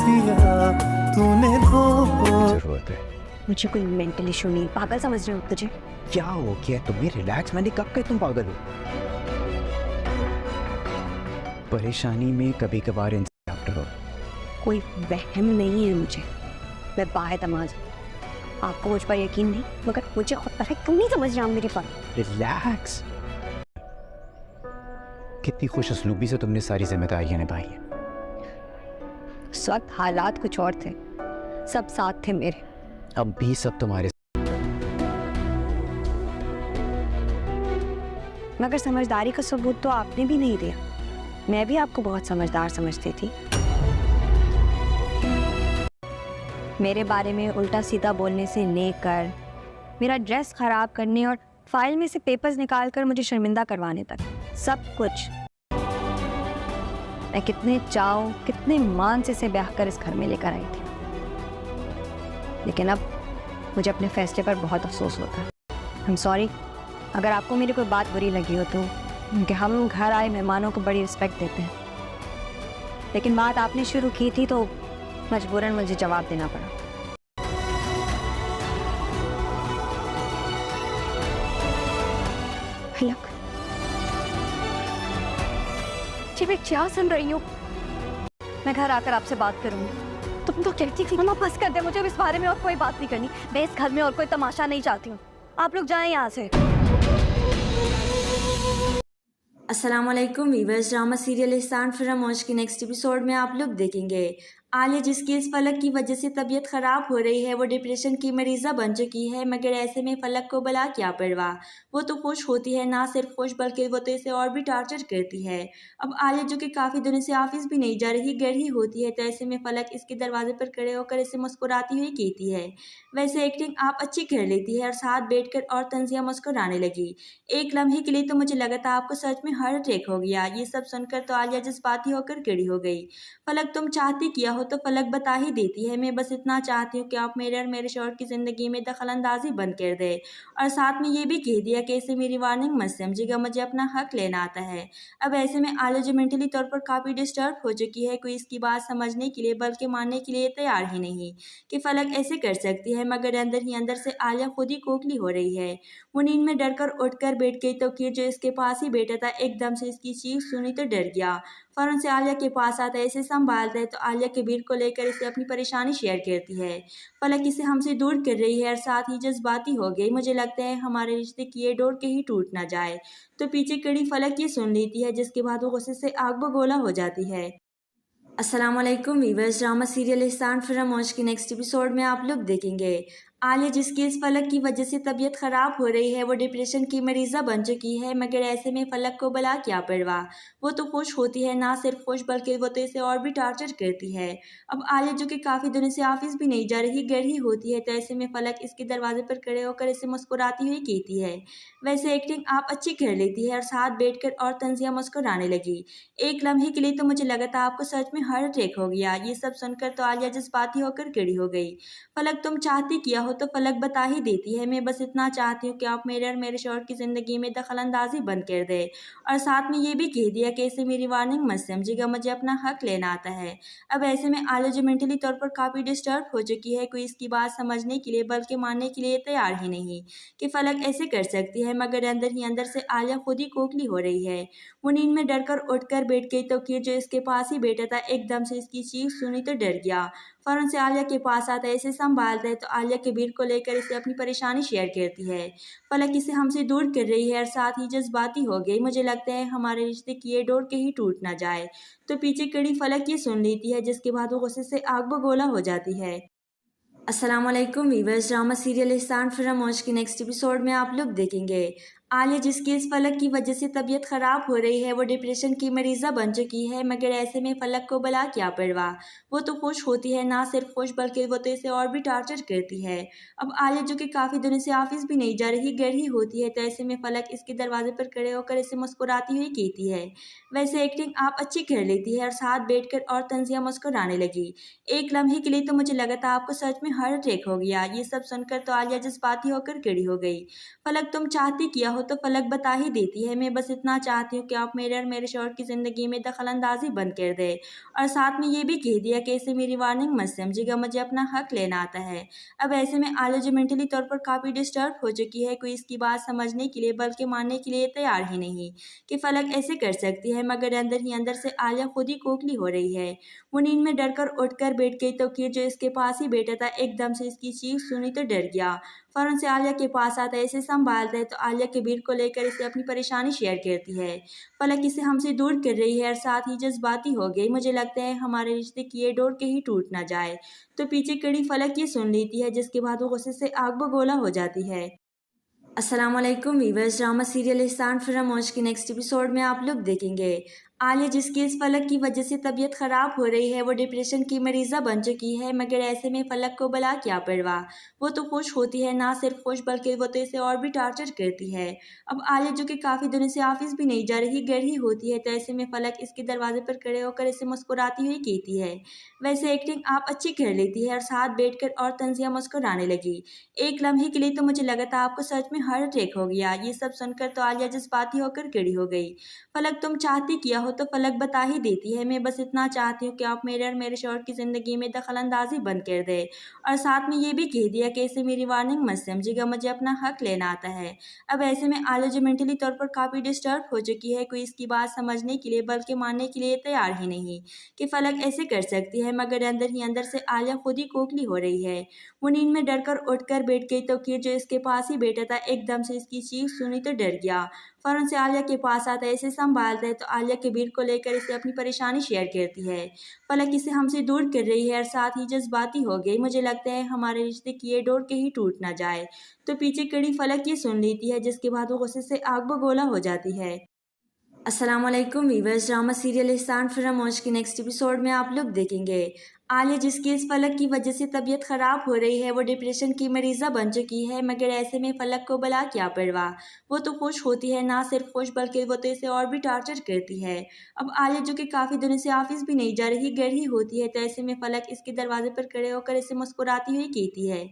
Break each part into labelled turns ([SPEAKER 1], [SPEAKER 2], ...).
[SPEAKER 1] दिया तूने
[SPEAKER 2] जरूरत है।
[SPEAKER 3] मुझे कोई मेंटल इशू नहीं, पागल समझ रहे हो तुझे?
[SPEAKER 2] क्या हो गया तुम्हें? रिलैक्स। मैंने कब कहा तुम पागल हो? परेशानी में कभी कभार इंसान आफ्टर हो।
[SPEAKER 3] कोई वहम नहीं है मुझे, मैं बाएतमाद। आपको मुझ पर यकीन नहीं, मगर मुझे खुद पर है। क्यों नहीं समझ रहा मेरी बात?
[SPEAKER 2] रिलैक्स। कितनी खुश उसलूबी से तुमने सारी जिम्मेदारियां निभाई हैं।
[SPEAKER 3] उस वक्त हालात कुछ और थे, सब साथ थे मेरे।
[SPEAKER 2] अब भी सब तुम्हारे
[SPEAKER 3] मगर समझदारी का सबूत तो आपने भी नहीं दिया। मैं भी आपको बहुत समझदार समझती थी। मेरे बारे में उल्टा सीधा बोलने से लेकर मेरा ड्रेस खराब करने और फाइल में से पेपर्स निकालकर मुझे शर्मिंदा करवाने तक, सब कुछ। मैं कितने चाव, कितने मान से इसे ब्याह कर इस घर में लेकर आई थी। लेकिन अब मुझे अपने फैसले पर बहुत अफसोस होता है। आई एम सॉरी अगर आपको मेरी कोई बात बुरी लगी हो तो, क्योंकि हम घर आए मेहमानों को बड़ी रिस्पेक्ट देते हैं। लेकिन बात आपने शुरू की थी तो मजबूरन मुझे जवाब देना पड़ा। हलक जी, मैं क्या सुन रही हूँ? मैं घर आकर आपसे बात करूंगी। तुम तो कहती थी ना, बस कर दे, मुझे इस बारे में और कोई बात नहीं करनी। मैं इस घर में और कोई तमाशा नहीं चाहती हूँ। आप लोग जाएं यहाँ से।
[SPEAKER 4] अस्सलाम वालेकुम वीवर्स, ड्रामा सीरियल इहसान फरामोश के नेक्स्ट एपिसोड में आप लोग देखेंगे आलिया जिसकी इस फलक की वजह से तबीयत ख़राब हो रही है, वो डिप्रेशन की मरीज़ा बन चुकी है। मगर ऐसे में फलक को भला क्या परवाह, वो तो खुश होती है। ना सिर्फ खुश बल्कि वो तो इसे और भी टार्चर करती है। अब आलिया जो कि काफ़ी दिनों से ऑफिस भी नहीं जा रही, घर ही होती है, तो ऐसे में फलक इसके दरवाजे पर खड़े होकर इसे मुस्कुराती हुई कहती है, वैसे एक्टिंग आप अच्छी कर लेती है। और साथ बैठकर और तंजिया मुस्कुराने लगी। एक लम्हे के लिए तो मुझे लगा था आपको सच में हार्ट अटैक हो गया। ये सब सुनकर तो आलिया जज्बाती होकर खड़ी हो गई। फलक तुम चाहती किया हो तो फलक बता ही देती है। मैं बस इतना चाहती हूँ कि आप मेरे और मेरे शौहर की ज़िंदगी में दखल अंदाजी बंद कर दे। और साथ में ये भी कह दिया कि इसे मेरी वार्निंग मत समझिएगा, मुझे अपना हक लेना आता है। अब ऐसे में आलिया जो मेंटली तौर पर काफ़ी डिस्टर्ब हो चुकी है, कोई इसकी बात समझने के लिए बल्कि मानने के लिए तैयार ही नहीं कि फलक ऐसे कर सकती है। मगर अंदर ही अंदर से आलिया खुद ही खोखली हो रही है। वो नींद में डर कर उठ कर बैठ गई तो किर जो इसके पास ही बैठा था एकदम से इसकी चीख सुनी तो डर गया। फौरन से आलिया के पास आता है, इसे संभालता है तो आलिया कबीर को लेकर इसे अपनी परेशानी शेयर करती है। फलक इसे हमसे दूर कर रही है और साथ ही जज्बाती हो गई। मुझे लगता है हमारे रिश्ते की ये डोर कहीं टूट ना जाए। तो पीछे खड़ी फलक ये सुन लेती है, जिसके बाद वो गुस्से से आग बगोला हो जाती है। अस्सलाम वालेकुम वीवर्स, ड्रामा सीरियल इहसान फरामोश के नेक्स्ट एपिसोड में आप लोग देखेंगे आलिया जिसकी इस फलक की वजह से तबीयत ख़राब हो रही है, वो डिप्रेशन की मरीज़ा बन चुकी है। मगर ऐसे में फलक को भला क्या परवाह, वो तो खुश होती है। ना सिर्फ खुश बल्कि वो तो इसे और भी टार्चर करती है। अब आलिया जो कि काफ़ी दिनों से ऑफिस भी नहीं जा रही, घर ही होती है, तो ऐसे में फलक इसके दरवाजे पर खड़े होकर इसे मुस्कुराती हुई कहती है, वैसे एक्टिंग आप अच्छी कर लेती है। और साथ बैठकर और तंजिया मुस्कुराने लगी। एक लम्हे के लिए तो मुझे लगा था आपको सच में हार्ट अटैक हो गया। ये सब सुनकर तो आलिया जज्बाती होकर खड़ी हो गई। फलक तुम चाहती किया हो तो फलक बता ही देती है। मैं बस इतना चाहती हूँ कि आप मेरे और मेरे शौहर की ज़िंदगी में दखल अंदाजी बंद कर दे। और साथ में ये भी कह दिया कि इसे मेरी वार्निंग मत समझिएगा, मुझे अपना हक लेना आता है। अब ऐसे में आलिया जो मेंटली तौर पर काफ़ी डिस्टर्ब हो चुकी है, कोई इसकी बात समझने के लिए बल्कि मानने के लिए तैयार ही नहीं कि फलक ऐसे कर सकती है। मगर अंदर ही अंदर से आलिया खुद ही खोखली हो रही है। वो नींद में डर कर उठ कर बैठ गई तो किर जो इसके पास ही बैठा था एकदम से इसकी चीख सुनी तो डर गया। फौरन से आलिया के पास आता है, इसे संभालता है तो आलिया कबीर को लेकर इसे अपनी परेशानी शेयर करती है। फलक इसे हमसे दूर कर रही है और साथ ही जज्बाती हो गई। मुझे लगता है हमारे रिश्ते की ये डोर कहीं टूट ना जाए। तो पीछे खड़ी फलक ये सुन लेती है, जिसके बाद वो गुस्से से आग बगोला हो जाती है। अस्सलाम वालेकुम वीवर्स, ड्रामा सीरियल इहसान फरामोश के नेक्स्ट एपिसोड में आप लोग देखेंगे आलिया जिसकी इस फलक की वजह से तबीयत ख़राब हो रही है, वो डिप्रेशन की मरीज़ा बन चुकी है। मगर ऐसे में फलक को भला क्या परवाह, वो तो खुश होती है। ना सिर्फ खुश बल्कि वो तो इसे और भी टार्चर करती है। अब आलिया जो कि काफ़ी दिनों से ऑफिस भी नहीं जा रही, घर ही होती है, तो ऐसे में फलक इसके दरवाजे पर खड़े होकर इसे मुस्कुराती हुई कहती है, वैसे एक्टिंग आप अच्छी कर लेती है। और साथ बैठकर और तंजिया मुस्कुराने लगी। एक लम्हे के लिए तो मुझे लगा था आपको सच में हार्ट अटैक हो गया। ये सब सुनकर तो आलिया जज्बाती होकर खड़ी हो गई। फलक तुम चाहती किया हो हो तो फलक बता ही देती है। मैं बस इतना चाहती हूँ कि आप मेरे और मेरे शौहर की ज़िंदगी में दखल अंदाजी बंद कर दें, और साथ में ये भी कह दिया कि इसे मेरी वार्निंग मत समझिएगा, मुझे अपना हक लेना आता है। अब ऐसे में आलिया जो मेंटली तौर पर काफ़ी डिस्टर्ब हो चुकी है, कोई इसकी बात समझने के लिए बल्कि मानने के लिए तैयार ही नहीं कि फलक ऐसे कर सकती है, मगर अंदर ही अंदर से आलिया खुद ही खोखली हो रही है। वो नींद में डर कर उठ कर बैठ गई तो किर जो इसके पास ही बैठा था एकदम से इसकी चीख सुनी तो डर गया। फौरन से आलिया के पास आता है, इसे संभालता है तो आलिया कबीर को लेकर इसे अपनी परेशानी शेयर करती है। फलक इसे हमसे दूर कर रही है और साथ ही जज्बाती हो गई। मुझे लगता है हमारे रिश्ते की ये डोर कहीं टूट ना जाए। तो पीछे खड़ी फलक ये सुन लेती है, जिसके बाद वो गुस्से से आग बगोला हो जाती है। अस्सलाम वालेकुम वीवर्स, ड्रामा सीरियल एहसान फरामोश के नेक्स्ट एपिसोड में आप लोग देखेंगे आलिया जिसकी इस फलक की वजह से तबीयत ख़राब हो रही है, वो डिप्रेशन की मरीज़ा बन चुकी है, मगर ऐसे में फलक को भला क्या परवाह। वो तो खुश होती है, ना सिर्फ खुश बल्कि वो तो इसे और भी टार्चर करती है। अब आलिया जो कि काफ़ी दिनों से ऑफिस भी नहीं जा रही, घर ही होती है, तो ऐसे में फलक इसके दरवाजे पर खड़े होकर इसे मुस्कुराती हुई कहती है, वैसे एक्टिंग आप अच्छी कर लेती है, और साथ बैठकर और तंजिया मुस्कुराने लगी। एक लम्हे के लिए तो मुझे लगा था आपको सच में हार्ट अटैक हो गया। ये सब सुनकर तो आलिया जज्बाती होकर खड़ी हो गई। फलक तुम चाहती किया हो तो फलक बता ही देती है। मैं बस इतना चाहती हूँ कि आप मेरे और मेरे शौहर की ज़िंदगी में दखल अंदाजी बंद कर दें, और साथ में ये भी कह दिया कि इसे मेरी वार्निंग मत समझिएगा, मुझे अपना हक लेना आता है। अब ऐसे में आलिया जो मेंटली तौर पर काफ़ी डिस्टर्ब हो चुकी है, कोई इसकी बात समझने के लिए बल्कि मानने के लिए तैयार ही नहीं कि फलक ऐसे कर सकती है, मगर अंदर ही अंदर से आलिया खुद ही खोखली हो रही है। वो नींद में डर कर उठ कर बैठ गई तो किर जो इसके पास ही बैठा था एकदम से इसकी चीख सुनी तो डर गया। फौरन से आलिया के पास आता है, इसे संभालता है तो आलिया कबीर को लेकर इसे अपनी परेशानी शेयर करती है। फलक इसे हमसे दूर कर रही है और साथ ही जज्बाती हो गई। मुझे लगता है हमारे रिश्ते की ये डोर कहीं टूट ना जाए। तो पीछे खड़ी फलक ये सुन लेती है, जिसके बाद वो गुस्से से आग बगोला हो जाती है। अस्सलाम वालेकुम वीवर्स, ड्रामा सीरियल एहसान फरामोश के नेक्स्ट एपिसोड में आप लोग देखेंगे आलिया जिसकी इस फलक की वजह से तबीयत ख़राब हो रही है, वो डिप्रेशन की मरीज़ा बन चुकी है, मगर ऐसे में फलक को भला क्या परवाह। वो तो खुश होती है, ना सिर्फ खुश बल्कि वो तो इसे और भी टार्चर करती है। अब आलिया जो कि काफ़ी दिनों से ऑफिस भी नहीं जा रही, घर ही होती है, तो ऐसे में फलक इसके दरवाजे पर खड़े होकर इसे मुस्कुराती हुई कहती है,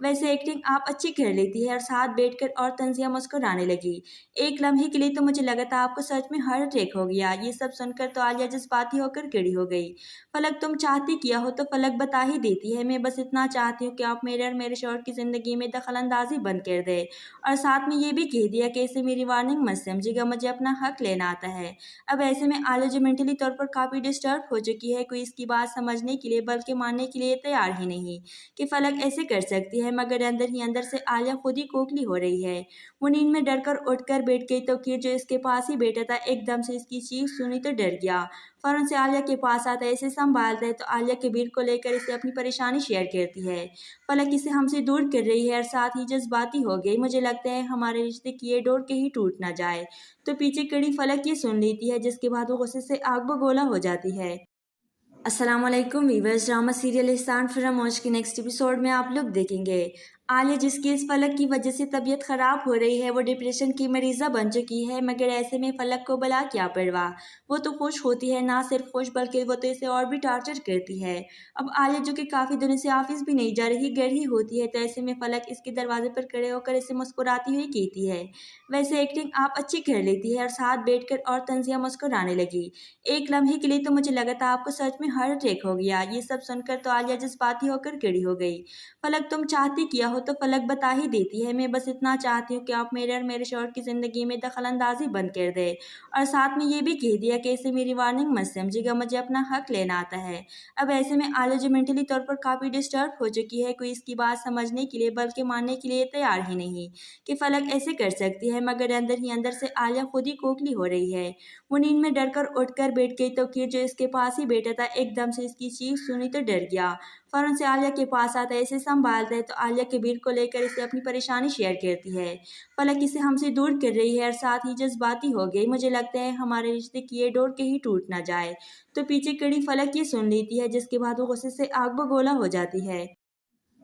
[SPEAKER 4] वैसे एक्टिंग आप अच्छी कर लेती है, और साथ बैठकर और तंजिया मुस्कुराने लगी। एक लम्हे के लिए तो मुझे लगा था आपको सच में हार्ट अटैक हो गया। ये सब सुनकर तो आलिया जज्बाती होकर खड़ी हो गई। फलक तुम चाहती किया हो तो फलक बता ही देती है। मैं बस इतना चाहती हूँ कि आप मेरे और मेरे शौहर की ज़िंदगी में दखल अंदाजी बंद कर दें, और साथ में ये भी कह दिया कि इसे मेरी वार्निंग मत समझिएगा, मुझे अपना हक लेना आता है। अब ऐसे में आलिया जो मेंटली तौर पर काफ़ी डिस्टर्ब हो चुकी है, कोई इसकी बात समझने के लिए बल्कि मानने के लिए तैयार ही नहीं कि फलक ऐसे कर सकती है, मगर अंदर ही अंदर से आलिया खुद ही खोखली हो रही है। वो नींद में डर कर उठ कर बैठ गई तो किर जो इसके पास ही बैठा था एकदम से इसकी चीख सुनी तो डर गया। फौरन से आलिया के पास आता है, इसे संभालता है तो आलिया कबीर को लेकर इसे अपनी परेशानी शेयर करती है। फलक इसे हमसे दूर कर रही है और साथ ही जज्बाती हो गई। मुझे लगता है हमारे रिश्ते की ये डोर कहीं टूट ना जाए। तो पीछे खड़ी फलक ये सुन लेती है, जिसके बाद वो गुस्से से आग बगोला हो जाती है। अस्सलाम वालेकुम वीवर्स, ड्रामा सीरियल एहसान फरामोश के नेक्स्ट एपिसोड में आप लोग देखेंगे आलिया जिसकी इस फलक की वजह से तबीयत ख़राब हो रही है, वो डिप्रेशन की मरीज़ा बन चुकी है, मगर ऐसे में फलक को भला क्या परवाह। वो तो खुश होती है, ना सिर्फ खुश बल्कि वो तो इसे और भी टार्चर करती है। अब आलिया जो कि काफ़ी दिनों से ऑफिस भी नहीं जा रही, घर ही होती है, तो ऐसे में फलक इसके दरवाजे पर खड़े होकर इसे मुस्कुराती हुई कहती है, वैसे एक्टिंग आप अच्छी कर लेती है, और साथ बैठकर और तंजिया मुस्कुराने लगी। एक लम्हे के लिए तो मुझे लगा था आपको सच में हार्ट अटैक हो गया। ये सब सुनकर तो आलिया जज्बाती होकर खड़ी हो गई। फलक तुम चाहती किया हो तो फलक बता ही देती है। मैं बस इतना चाहती हूँ कि आप मेरे और मेरे शौहर की ज़िंदगी में दखल अंदाजी बंद कर दें, और साथ में ये भी कह दिया कि इसे मेरी वार्निंग मत समझिएगा, मुझे अपना हक लेना आता है। अब ऐसे में आलिया जो मेंटली तौर पर काफ़ी डिस्टर्ब हो चुकी है, कोई इसकी बात समझने के लिए बल्कि मानने के लिए तैयार ही नहीं कि फलक ऐसे कर सकती है, मगर अंदर ही अंदर से आलिया खुद ही खोखली हो रही है। वो नींद में डर कर उठ कर बैठ गई तो किर जो इसके पास ही बैठा था एकदम से इसकी चीख सुनी तो डर गया। फौरन से आलिया के पास आता है, इसे संभालता है तो आलिया कबीर को लेकर इसे अपनी परेशानी शेयर करती है। फलक इसे हमसे दूर कर रही है और साथ ही जज्बाती हो गई। मुझे लगता है हमारे रिश्ते की ये डोर कहीं टूट ना जाए। तो पीछे खड़ी फलक ये सुन लेती है, जिसके बाद वो गुस्से से आग बगोला हो जाती है।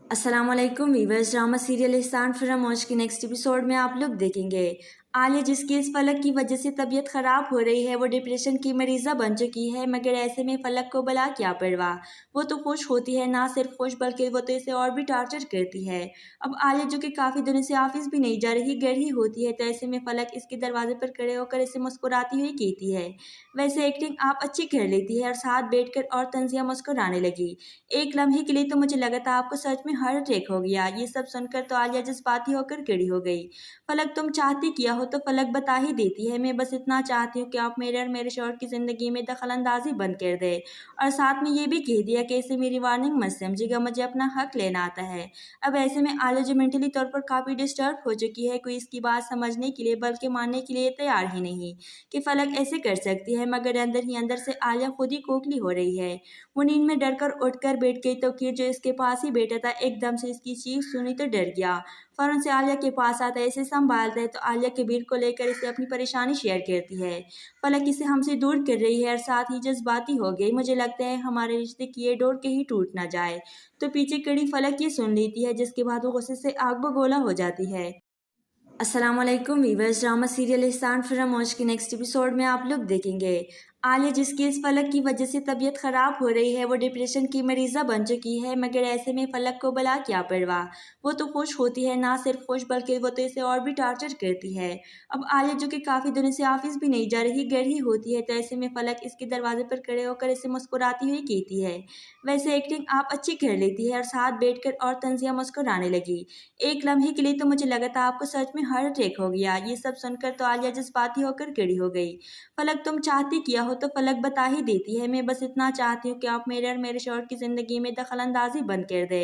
[SPEAKER 4] अस्सलाम वालेकुम वीवर्स, ड्रामा सीरियल एहसान फरामोश के नेक्स्ट एपिसोड में आप लोग देखेंगे आलिया जिसकी इस फलक की वजह से तबीयत ख़राब हो रही है वो डिप्रेशन की मरीज़ा बन चुकी है, मगर ऐसे में फलक को भला क्या परवाह। वो तो खुश होती है, ना सिर्फ खुश बल्कि वो तो इसे और भी टार्चर करती है। अब आलिया जो कि काफ़ी दिनों से ऑफिस भी नहीं जा रही, घर ही होती है, तो ऐसे में फलक इसके दरवाजे पर खड़े होकर इसे मुस्कुराती हुई कहती है, वैसे एक्टिंग आप अच्छी कर लेती है, और साथ बैठकर और तंजिया मुस्कुराने लगी। एक लम्हे के लिए तो मुझे लगा था आपको सच में हार्ट अटैक हो गया। ये सब सुनकर तो आलिया जज्बाती होकर खड़ी हो गई। फलक तुम चाहती किया हो तो फलक बता ही देती है, मैं बस इतना चाहती हूँ कि आप मेरे और मेरे शौहर की ज़िंदगी में दखल अंदाजी बंद कर दे, और साथ में ये भी कह दिया कि इसे मेरी वार्निंग मत समझिएगा, मुझे अपना हक लेना आता है। अब ऐसे में आलिया जो मेंटली तौर पर काफ़ी डिस्टर्ब हो चुकी है, कोई इसकी बात समझने के लिए बल्कि मानने के लिए तैयार ही नहीं कि फलक ऐसे कर सकती है, मगर अंदर ही अंदर से आलिया खुद ही खोखली हो रही है। वो नींद में डर कर उठ कर बैठ गई तो किर जो इसके पास ही बैठा था एकदम से इसकी चीख सुनी तो डर गया। फौरन से आलिया के पास आता है, इसे संभालता है तो आलिया कबीर को लेकर इसे अपनी परेशानी शेयर करती है। फलक इसे हमसे दूर कर रही है और साथ ही जज्बाती हो गई, मुझे लगता है हमारे रिश्ते की ये डोर कहीं टूट ना जाए। तो पीछे खड़ी फलक ये सुन लेती है, जिसके बाद वो गुस्से से आग बगोला हो जाती है। अस्सलाम वालेकुम वीवर्स, ड्रामा सीरियल इहसान फरामोश के नेक्स्ट एपिसोड में आप लोग देखेंगे आलिया जिसकी इस फलक की वजह से तबीयत ख़राब हो रही है वो डिप्रेशन की मरीज़ा बन चुकी है, मगर ऐसे में फलक को भला क्या परवाह। वो तो खुश होती है, ना सिर्फ खुश बल्कि वो तो इसे और भी टार्चर करती है। अब आलिया जो कि काफ़ी दिनों से ऑफिस भी नहीं जा रही, घर ही होती है, तो ऐसे में फलक इसके दरवाजे पर खड़े होकर इसे मुस्कुराती हुई कहती है, वैसे एक्टिंग आप अच्छी कर लेती है, और साथ बैठकर और तंजिया मुस्कुराने लगी। एक लम्हे के लिए तो मुझे लगा था आपको सच में हार्ट अटैक हो गया। ये सब सुनकर तो आलिया जज्बाती होकर खड़ी हो गई। फलक तुम चाहती किया हो तो फलक बता ही देती है, मैं बस इतना चाहती हूँ कि आप मेरे और मेरे शौहर की ज़िंदगी में दखल अंदाजी बंद कर दे,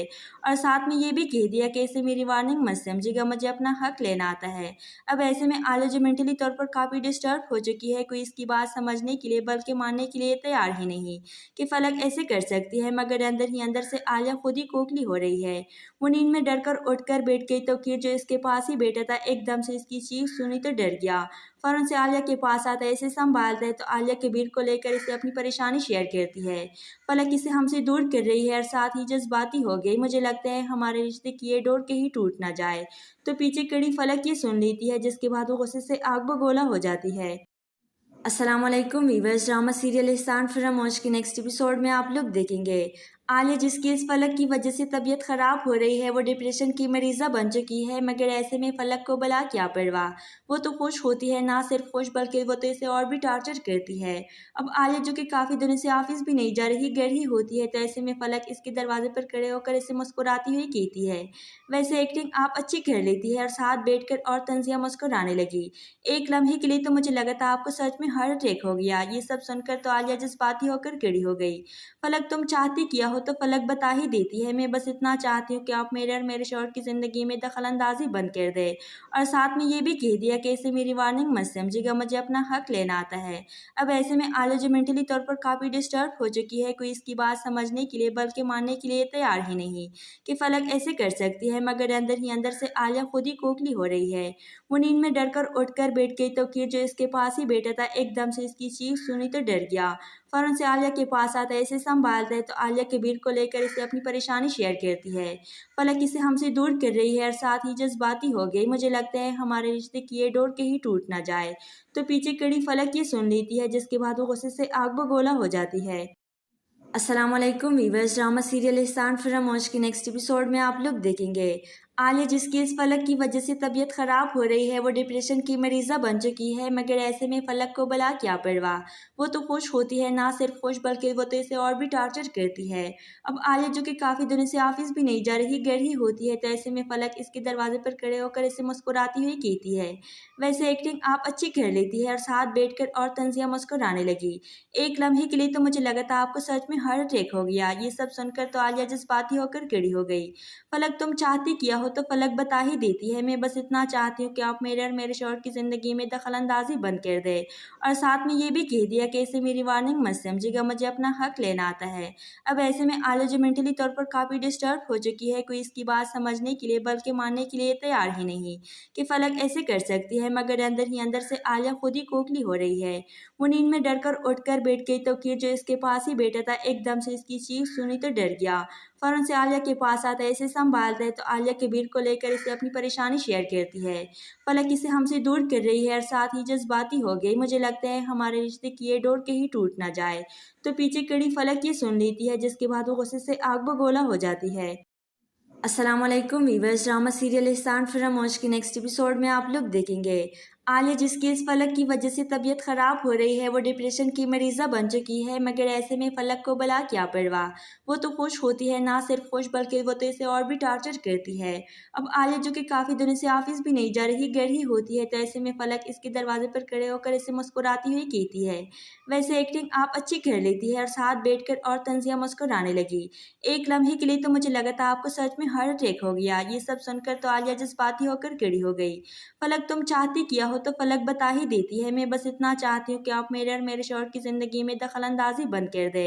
[SPEAKER 4] और साथ में ये भी कह दिया कि इसे मेरी वार्निंग मत समझिएगा, मुझे अपना हक लेना आता है। अब ऐसे में आलिया जो मेंटली तौर पर काफ़ी डिस्टर्ब हो चुकी है, कोई इसकी बात समझने के लिए बल्कि मानने के लिए तैयार ही नहीं कि फलक ऐसे कर सकती है, मगर अंदर ही अंदर से आलिया खुद ही खोखली हो रही है। वो नींद में डर कर उठ कर बैठ गई तो किर जो इसके पास ही बैठा था एकदम से इसकी चीख सुनी तो डर गया। फौरन से आलिया के पास आता है, इसे संभालता है तो आलिया कबीर को लेकर इसे अपनी परेशानी शेयर करती है। फलक इसे हमसे दूर कर रही है और साथ ही जज्बाती हो गई, मुझे लगता है हमारे रिश्ते की ये डोर कहीं टूट ना जाए। तो पीछे खड़ी फलक ये सुन लेती है, जिसके बाद वो गुस्से से आग बगोला हो जाती है। अस्सलाम वालेकुम वीवर्स, ड्रामा सीरियल इहसान फरामोश के नेक्स्ट एपिसोड में आप लोग देखेंगे आलिया जिसकी इस फलक की वजह से तबीयत ख़राब हो रही है वो डिप्रेशन की मरीज़ा बन चुकी है, मगर ऐसे में फलक को भला क्या परवाह। वो तो खुश होती है, ना सिर्फ खुश बल्कि वो तो इसे और भी टार्चर करती है। अब आलिया जो कि काफ़ी दिनों से ऑफिस भी नहीं जा रही, घर ही होती है, तो ऐसे में फलक इसके दरवाजे पर खड़े होकर इसे मुस्कुराती हुई कहती है, वैसे एक्टिंग आप अच्छी कर लेती है, और साथ बैठकर और तंजिया मुस्कुराने लगी। एक लम्हे के लिए तो मुझे लगा था आपको सच में हार्ट अटैक हो गया। ये सब सुनकर तो आलिया जज्बाती होकर खड़ी हो गई। फलक तुम चाहती किया हो तो फलक बता ही देती है, मैं बस इतना चाहती हूँ कि आप मेरे और मेरे शौहर की ज़िंदगी में दखल अंदाजी बंद कर दे, और साथ में ये भी कह दिया कि इसे मेरी वार्निंग मत समझिएगा, मुझे अपना हक लेना आता है। अब ऐसे में आलिया जो मेंटली तौर पर काफ़ी डिस्टर्ब हो चुकी है, कोई इसकी बात समझने के लिए बल्कि मानने के लिए तैयार ही नहीं कि फलक ऐसे कर सकती है, मगर अंदर ही अंदर से आलिया खुद ही खोखली हो रही है। वो नींद में डर कर उठ कर बैठ गई तो किर जो इसके पास ही बैठा था एकदम से इसकी चीख सुनी तो डर गया। फौरन से आलिया के पास आता है, इसे संभालता है तो आलिया कबीर को लेकर इसे अपनी परेशानी शेयर करती है। फलक इसे हमसे दूर कर रही है और साथ ही जज्बाती हो गई, मुझे लगता है हमारे रिश्ते की ये डोर कहीं टूट ना जाए। तो पीछे खड़ी फलक ये सुन लेती है, जिसके बाद वो गुस्से से आग बगोला हो जाती है। अस्सलाम वालेकुम वीवर्स, ड्रामा सीरियल इहसान फरामोश के नेक्स्ट एपिसोड में आप लोग देखेंगे आलिया जिसकी इस फलक की वजह से तबीयत ख़राब हो रही है वो डिप्रेशन की मरीज़ा बन चुकी है, मगर ऐसे में फलक को भला क्या परवाह। वो तो खुश होती है, ना सिर्फ खुश बल्कि वो तो इसे और भी टार्चर करती है। अब आलिया जो कि काफ़ी दिनों से ऑफिस भी नहीं जा रही, घर ही होती है, तो ऐसे में फलक इसके दरवाजे पर खड़े होकर इसे मुस्कुराती हुई कहती है, वैसे एक्टिंग आप अच्छी कर लेती है, और साथ बैठकर और तंजिया मुस्कुराने लगी। एक लम्हे के लिए तो मुझे लगा था आपको सच में हार्ट अटैक हो गया। ये सब सुनकर तो आलिया जज्बाती होकर खड़ी हो गई। फलक तुम चाहती किया हो तो फलक बता ही देती है, मैं बस इतना चाहती हूँ कि आप मेरे और मेरे शौहर की ज़िंदगी में दखल अंदाजी बंद कर दे, और साथ में ये भी कह दिया कि इसे मेरी वार्निंग मत समझिएगा, मुझे अपना हक लेना आता है। अब ऐसे में आलिया जो मेंटली तौर पर काफ़ी डिस्टर्ब हो चुकी है, कोई इसकी बात समझने के लिए बल्कि मानने के लिए तैयार ही नहीं कि फलक ऐसे कर सकती है, मगर अंदर ही अंदर से आलिया खुद ही खोखली हो रही है। वो नींद में डर कर उठ कर बैठ गई तो किर जो इसके पास ही बैठा था एकदम से इसकी चीख सुनी तो डर गया। फ़ौरन से आलिया के पास आता है, इसे संभालता है तो आलिया कबीर को लेकर इसे अपनी परेशानी शेयर करती है। फलक इसे हमसे दूर कर रही है और साथ ही जज्बाती हो गई। मुझे लगता है हमारे रिश्ते की ये डोर कहीं टूट ना जाए। तो पीछे खड़ी फलक ये सुन लेती है, जिसके बाद वो गुस्से से आग बगोला हो जाती है। अस्सलाम वालेकुम वीवर्स, ड्रामा सीरियल एहसान फरामोश के नेक्स्ट एपिसोड में आप लोग देखेंगे आलिया जिसकी इस फलक की वजह से तबीयत ख़राब हो रही है, वो डिप्रेशन की मरीज़ा बन चुकी है। मगर ऐसे में फलक को भला क्या परवाह, वो तो खुश होती है, ना सिर्फ खुश बल्कि वो तो इसे और भी टार्चर करती है। अब आलिया जो कि काफ़ी दिनों से ऑफिस भी नहीं जा रही, घर ही होती है, तो ऐसे में फलक इसके दरवाजे पर खड़े होकर इसे मुस्कुराती हुई कहती है, वैसे एक्टिंग आप अच्छी कर लेती है, और साथ बैठकर और तंजिया मुस्कुराने लगी। एक लम्हे के लिए तो मुझे लगा था आपको सच में हार्ट अटैक हो गया। ये सब सुनकर तो आलिया जज्बाती होकर खड़ी हो गई। फलक तुम चाहती किया हो तो फलक बता ही देती है, मैं बस इतना चाहती हूँ कि आप मेरे और मेरे शौहर की ज़िंदगी में दखल अंदाजी बंद कर दे,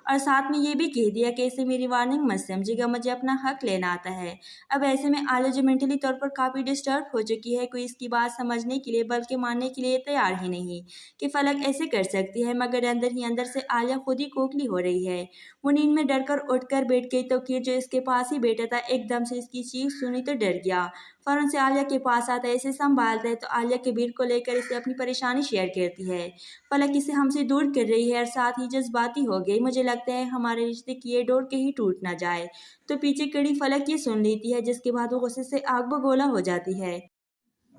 [SPEAKER 4] और साथ में ये भी कह दिया कि इसे मेरी वार्निंग मत समझिएगा, मुझे अपना हक लेना आता है। अब ऐसे में आलिया जो मेंटली तौर पर काफ़ी डिस्टर्ब हो चुकी है, कोई इसकी बात समझने के लिए बल्कि मानने के लिए तैयार ही नहीं कि फलक ऐसे कर सकती है। मगर अंदर ही अंदर से आलिया खुद ही खोखली हो रही है। वो नींद में डर कर उठकर बैठ गई तो किर जो इसके पास ही बैठा था एकदम से इसकी चीख सुनी तो डर गया। फौरन से आलिया के पास आता है, इसे संभालता है तो आलिया कबीर को लेकर इसे अपनी परेशानी शेयर करती है। फलक इसे हमसे दूर कर रही है और साथ ही जज्बाती हो गई। मुझे लगता है हमारे रिश्ते की ये डोर कहीं टूट ना जाए। तो पीछे खड़ी फलक ये सुन लेती है, जिसके बाद वो गुस्से से आग बगोला हो जाती है।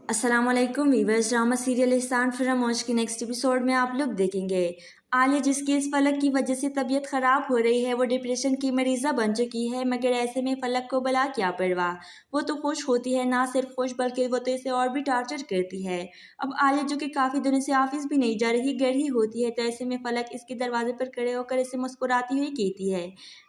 [SPEAKER 4] अस्सलाम वालेकुम वीवर्स, ड्रामा सीरियल एहसान फरामोश के नेक्स्ट एपिसोड में आप लोग देखेंगे आलिया जिसकी इस फलक की वजह से तबीयत ख़राब हो रही है, वो डिप्रेशन की मरीज़ा बन चुकी है। मगर ऐसे में फलक को भला क्या परवाह, वो तो खुश होती है, ना सिर्फ खुश बल्कि वो तो इसे और भी टार्चर करती है। अब आलिया जो कि काफ़ी दिनों से ऑफिस भी नहीं जा रही, घर ही होती है, तो ऐसे में फलक इसके दरवाजे पर खड़े होकर इसे मुस्कुराती हुई कहती है,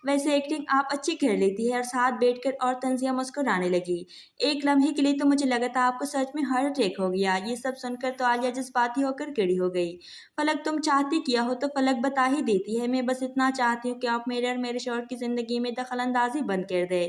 [SPEAKER 4] वैसे एक्टिंग आप अच्छी कर लेती है, और साथ बैठकर और तंजिया मुस्कुराने लगी। एक लम्हे के लिए तो मुझे लगा था आपको सच में हार्ट अटैक हो गया। ये सब सुनकर तो आलिया जज्बाती होकर खड़ी हो गई। फलक तुम चाहती किया हो तो फलक बता ही देती है, मैं बस इतना चाहती हूँ कि आप मेरे और मेरे शौहर की ज़िंदगी में दखल अंदाजी बंद कर दे,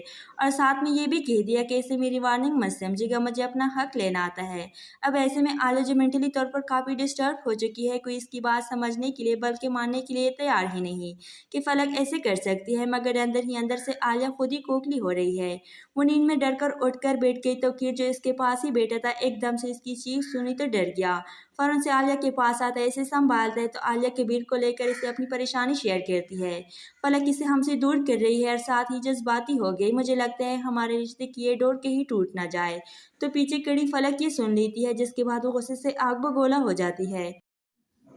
[SPEAKER 4] और साथ में ये भी कह दिया कि इसे मेरी वार्निंग मत समझिएगा, मुझे अपना हक लेना आता है। अब ऐसे में आलिया जो मेंटली तौर पर काफ़ी डिस्टर्ब हो चुकी है, कोई इसकी बात समझने के लिए बल्कि मानने के लिए तैयार ही नहीं कि फलक ऐसे कर सकती है। मगर अंदर ही अंदर से आलिया खुद ही खोखली हो रही है। वो नींद में डर कर उठकर बैठ गई तो किर जो इसके पास ही बैठा था एकदम से इसकी चीख सुनी तो डर गया। फौरन से आलिया के पास आता है, इसे संभालता है तो आलिया कबीर को लेकर इसे अपनी परेशानी शेयर करती है। फलक इसे हमसे दूर कर रही है और साथ ही जज्बाती हो गई। मुझे लगता है हमारे रिश्ते की ये डोर कहीं टूट ना जाए। तो पीछे खड़ी फलक ये सुन लेती है, जिसके बाद वो गुस्से से आग बगोला हो जाती है।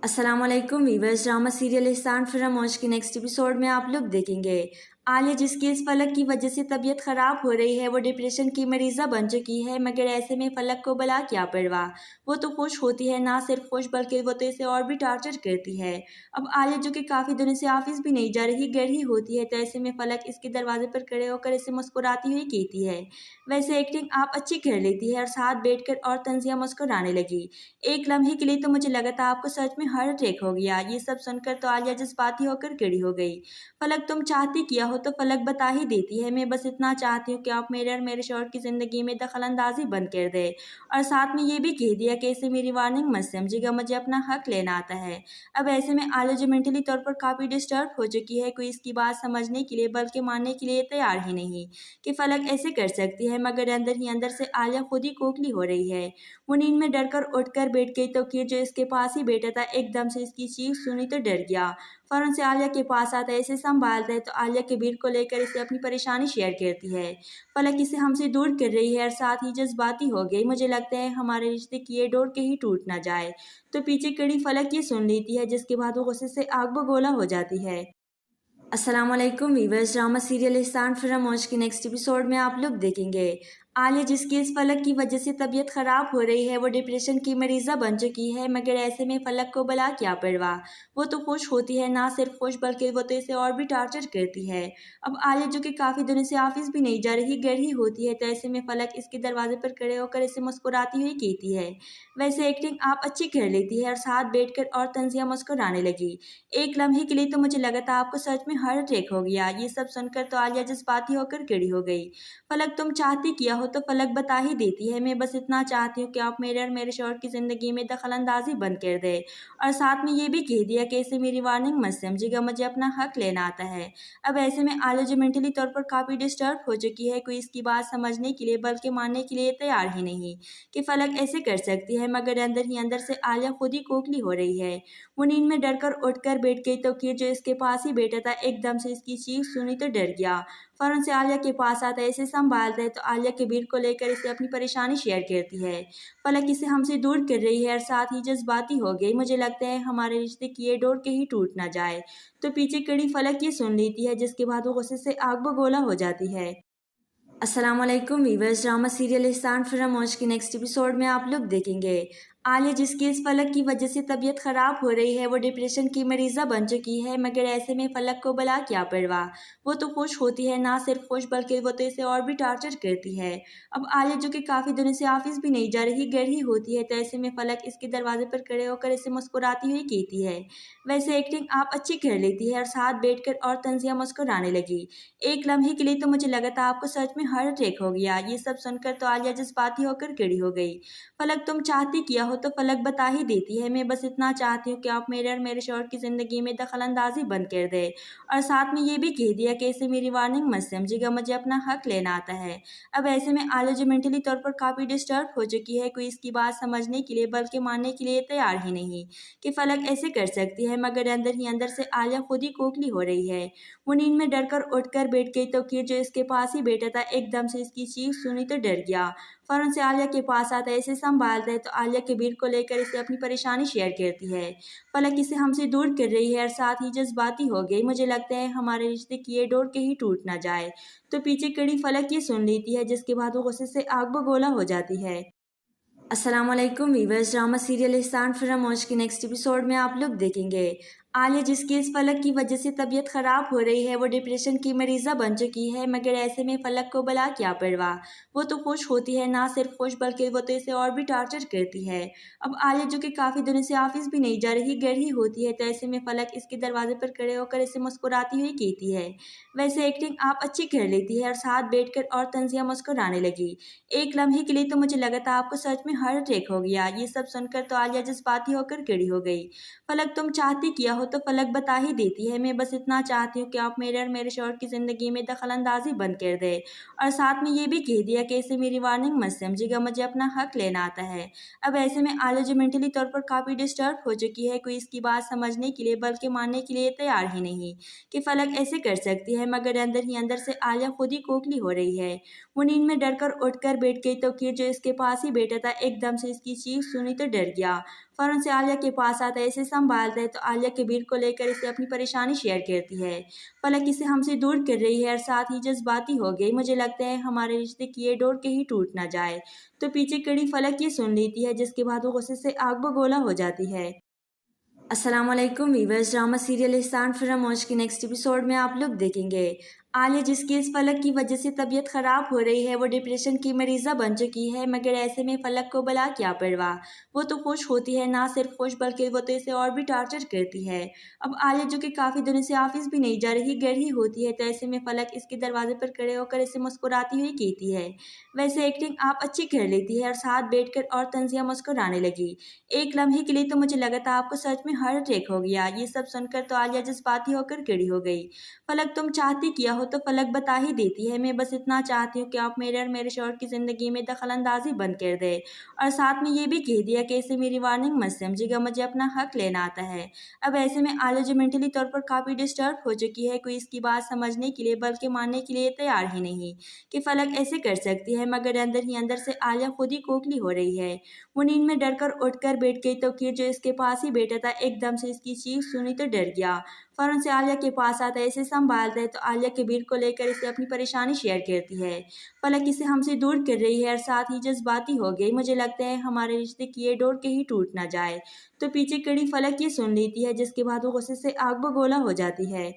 [SPEAKER 4] अस्सलाम वालेकुम वीवर्स, ड्रामा सीरियल एहसान फरामोश के नेक्स्ट एपिसोड में आप लोग देखेंगे आलिया जिसकी इस फलक की वजह से तबीयत ख़राब हो रही है, वो डिप्रेशन की मरीज़ा बन चुकी है। मगर ऐसे में फलक को भला क्या परवाह, वो तो खुश होती है, ना सिर्फ खुश बल्कि वो तो इसे और भी टार्चर करती है। अब आलिया जो कि काफ़ी दिनों से ऑफिस भी नहीं जा रही, घर ही होती है, तो ऐसे में फलक इसके दरवाजे पर खड़े होकर इसे मुस्कुराती हुई कहती है, वैसे एक्टिंग आप अच्छी कर लेती है, और साथ बैठकर और तंजिया मुस्कुराने लगी। एक लम्हे के लिए तो मुझे लगा था आपको सच में हार्ट अटैक हो गया। ये सब सुनकर तो आलिया जज्बाती होकर खड़ी हो गई। फलक तुम चाहती किया हो तो फलक बता ही देती है, मैं बस इतना चाहती हूँ कि आप मेरे और मेरे शौहर की ज़िंदगी में दखल अंदाजी बंद कर दे, और साथ में ये भी कह दिया कि इसे मेरी वार्निंग मत समझिएगा, मुझे अपना हक लेना आता है। अब ऐसे में आलिया जो मेंटली तौर पर काफ़ी डिस्टर्ब हो चुकी है, कोई इसकी बात समझने के लिए बल्कि मानने के लिए तैयार ही नहीं कि फलक ऐसे कर सकती है। मगर अंदर ही अंदर से आलिया खुद ही खोखली हो रही है। वो नींद में डर कर उठकर बैठ गई तो किर जो इसके पास ही बैठा था एकदम से इसकी चीख सुनी तो डर गया। फौरन से आलिया के पास आता है, इसे संभालता है तो आलिया कबीर को लेकर इसे अपनी परेशानी शेयर करती है। फलक इसे हमसे दूर कर रही है और साथ ही जज्बाती हो गई। मुझे लगता है हमारे रिश्ते की ये डोर कहीं टूट ना जाए। तो पीछे खड़ी फलक ये सुन लेती है, जिसके बाद वो गुस्से से आग बगोला हो जाती है। अस्सलाम वालेकुम वीवर्स, ड्रामा सीरियल एहसान फरामोश के नेक्स्ट एपिसोड में आप लोग देखेंगे आलिया जिसकी इस फलक की वजह से तबीयत ख़राब हो रही है, वो डिप्रेशन की मरीज़ा बन चुकी है। मगर ऐसे में फलक को भला क्या परवाह, वो तो खुश होती है, ना सिर्फ खुश बल्कि वो तो इसे और भी टार्चर करती है। अब आलिया जो कि काफ़ी दिनों से ऑफिस भी नहीं जा रही, घर ही होती है, तो ऐसे में फलक इसके दरवाजे पर खड़े होकर इसे मुस्कुराती हुई कहती है, वैसे एक्टिंग आप अच्छी कर लेती है, और साथ बैठकर और तंजिया मुस्कुराने लगी। एक लम्हे के लिए तो मुझे लगा था आपको सच में हार्ट अटैक हो गया। ये सब सुनकर तो आलिया जज्बाती होकर खड़ी हो गई। फलक तुम चाहती किया हो हो तो फलक बता ही देती है। मैं बस इतना चाहती हूँ कि आप मेरे और मेरे शौहर की ज़िंदगी में दखल अंदाजी बंद कर दें, और साथ में ये भी कह दिया कि इसे मेरी वार्निंग मत समझिएगा, मुझे अपना हक लेना आता है। अब ऐसे में आलिया जो मेंटली तौर पर काफ़ी डिस्टर्ब हो चुकी है, कोई इसकी बात समझने के लिए बल्कि मानने के लिए तैयार ही नहीं कि फलक ऐसे कर सकती है, मगर अंदर ही अंदर से आलिया खुद ही खोखली हो रही है। वो नींद में डर कर उठ कर बैठ गई तो किर जो इसके पास ही बैठा था एकदम से इसकी चीख सुनी तो डर गया। फौरन से आलिया के पास आता है, इसे संभालता है तो आलिया कबीर को लेकर इसे अपनी परेशानी शेयर करती है। फलक इसे हमसे दूर कर रही है और साथ ही जज्बाती हो गई। मुझे लगता है हमारे रिश्ते की ये डोर कहीं टूट ना जाए। तो पीछे खड़ी फलक ये सुन लेती है, जिसके बाद वो गुस्से से आग बगोला हो जाती है। अस्सलाम वालेकुम वीवर्स, ड्रामा सीरियल इहसान फरामोश के नेक्स्ट एपिसोड में आप लोग देखेंगे आलिया जिसकी इस फलक की वजह से तबीयत ख़राब हो रही है, वो डिप्रेशन की मरीज़ा बन चुकी है, मगर ऐसे में फलक को भला क्या परवाह। वो तो खुश होती है, ना सिर्फ खुश बल्कि वो तो इसे और भी टार्चर करती है। अब आलिया जो कि काफ़ी दिनों से ऑफिस भी नहीं जा रही, घर ही होती है, तो ऐसे में फलक इसके दरवाजे पर खड़े होकर इसे मुस्कुराती हुई कहती है, वैसे एक्टिंग आप अच्छी कर लेती है, और साथ बैठकर और तंजिया मुस्कुराने लगी। एक लम्हे के लिए तो मुझे लगा था आपको सच में हार्ट अटैक हो गया। ये सब सुनकर तो आलिया जज्बाती होकर खड़ी हो गई। फलक तुम चाहती किया हो तो फलक बता ही देती है। मैं बस इतना चाहती हूँ कि आप मेरे और मेरे शौहर की ज़िंदगी में दखल अंदाजी बंद कर दें, और साथ में ये भी कह दिया कि इसे मेरी वार्निंग मत समझिएगा, मुझे अपना हक लेना आता है। अब ऐसे में आलिया जो मेंटली तौर पर काफ़ी डिस्टर्ब हो चुकी है, कोई इसकी बात समझने के लिए बल्कि मानने के लिए तैयार ही नहीं कि फलक ऐसे कर सकती है, मगर अंदर ही अंदर से आलिया खुद ही खोखली हो रही है। वो नींद में डर कर उठ कर बैठ गई तो किर जो इसके पास ही बैठा था एकदम से इसकी चीख सुनी तो डर गया। फौरन से आलिया के पास आता है, इसे संभालता है तो आलिया कबीर को लेकर इसे अपनी परेशानी शेयर करती है। फलक इसे हमसे दूर कर रही है और साथ ही जज्बाती हो गई। मुझे लगता है हमारे रिश्ते की ये डोर कहीं टूट ना जाए। तो पीछे खड़ी फलक ये सुन लेती है, जिसके बाद वो गुस्से से आग बगोला हो जाती है। अस्सलाम वालेकुम वीवर्स, ड्रामा सीरियल इहसान फरामोश के नेक्स्ट एपिसोड में आप लोग देखेंगे आलिया जिसकी इस फलक की वजह से तबीयत ख़राब हो रही है, वो डिप्रेशन की मरीज़ा बन चुकी है, मगर ऐसे में फलक को भला क्या परवाह। वो तो खुश होती है, ना सिर्फ खुश बल्कि वो तो इसे और भी टार्चर करती है। अब आलिया जो कि काफ़ी दिनों से ऑफिस भी नहीं जा रही, घर ही होती है, तो ऐसे में फलक इसके दरवाजे पर खड़े होकर इसे मुस्कुराती हुई कहती है, वैसे एक्टिंग आप अच्छी कर लेती है, और साथ बैठकर और तंजिया मुस्कुराने लगी। एक लम्हे के लिए तो मुझे लगा था आपको सच में हार्ट अटैक हो गया। ये सब सुनकर तो आलिया जज्बाती होकर खड़ी हो गई। फलक तुम चाहती किया हो तो फलक बता ही देती है। मैं बस इतना चाहती हूँ कि आप मेरे और मेरे शौहर की ज़िंदगी में दखल अंदाजी बंद कर दें, और साथ में ये भी कह दिया कि इसे मेरी वार्निंग मत समझिएगा, मुझे अपना हक लेना आता है। अब ऐसे में आलिया जो मेंटली तौर पर काफ़ी डिस्टर्ब हो चुकी है, कोई इसकी बात समझने के लिए बल्कि मानने के लिए तैयार ही नहीं कि फलक ऐसे कर सकती है, मगर अंदर ही अंदर से आलिया खुद ही खोखली हो रही है। वो नींद में डर कर उठ कर बैठ गई तो किर जो इसके पास ही बैठा था एकदम से इसकी चीख सुनी तो डर गया। फौरन से आलिया के पास आता है, इसे संभालता है तो आलिया कबीर को लेकर इसे अपनी परेशानी शेयर करती है। फलक इसे हमसे दूर कर रही है और साथ ही जज्बाती हो गई। मुझे लगता है हमारे रिश्ते की ये डोर कहीं टूट ना जाए। तो पीछे खड़ी फलक ये सुन लेती है, जिसके बाद वो गुस्से से आग बगोला हो जाती है। अस्सलाम वालेकुम वीवर्स, ड्रामा सीरियल इहसान फरामोश के नेक्स्ट एपिसोड में आप लोग देखेंगे आलिया जिसकी इस फलक की वजह से तबीयत ख़राब हो रही है, वो डिप्रेशन की मरीज़ा बन चुकी है, मगर ऐसे में फलक को भला क्या परवाह। वो तो खुश होती है, ना सिर्फ खुश बल्कि वो तो इसे और भी टार्चर करती है। अब आलिया जो कि काफ़ी दिनों से ऑफिस भी नहीं जा रही, घर ही होती है, तो ऐसे में फलक इसके दरवाजे पर खड़े होकर इसे मुस्कुराती हुई कहती है, वैसे एक्टिंग आप अच्छी कर लेती है, और साथ बैठकर और तंजिया मुस्कुराने लगी। एक लम्हे के लिए तो मुझे लगा था आपको सच में हार्ट अटैक हो गया। ये सब सुनकर तो आलिया जज्बाती होकर खड़ी हो गई। फलक तुम चाहती किया हो तो फलक बता ही देती है। मैं बस इतना चाहती हूँ कि आप मेरे और मेरे शौहर की ज़िंदगी में दखल अंदाजी बंद कर दें, और साथ में ये भी कह दिया कि इसे मेरी वार्निंग मत समझिएगा, मुझे अपना हक लेना आता है। अब ऐसे में आलिया जो मेंटली तौर पर काफ़ी डिस्टर्ब हो चुकी है, कोई इसकी बात समझने के लिए बल्कि मानने के लिए तैयार ही नहीं कि फलक ऐसे कर सकती है, मगर अंदर ही अंदर से आलिया खुद ही खोखली हो रही है। वो नींद में डर कर उठ कर बैठ गई तो किर जो इसके पास ही बैठा था एकदम से इसकी चीख सुनी तो डर गया। फौरन से आलिया के पास आता है, इसे संभालता है तो आलिया कबीर को लेकर इसे अपनी परेशानी शेयर करती है। फलक इसे हमसे दूर कर रही है और साथ ही जज्बाती हो गई। मुझे लगता है हमारे रिश्ते की ये डोर कहीं टूट ना जाए। तो पीछे खड़ी फलक ये सुन लेती है, जिसके बाद वो गुस्से से आग बगोला हो जाती है।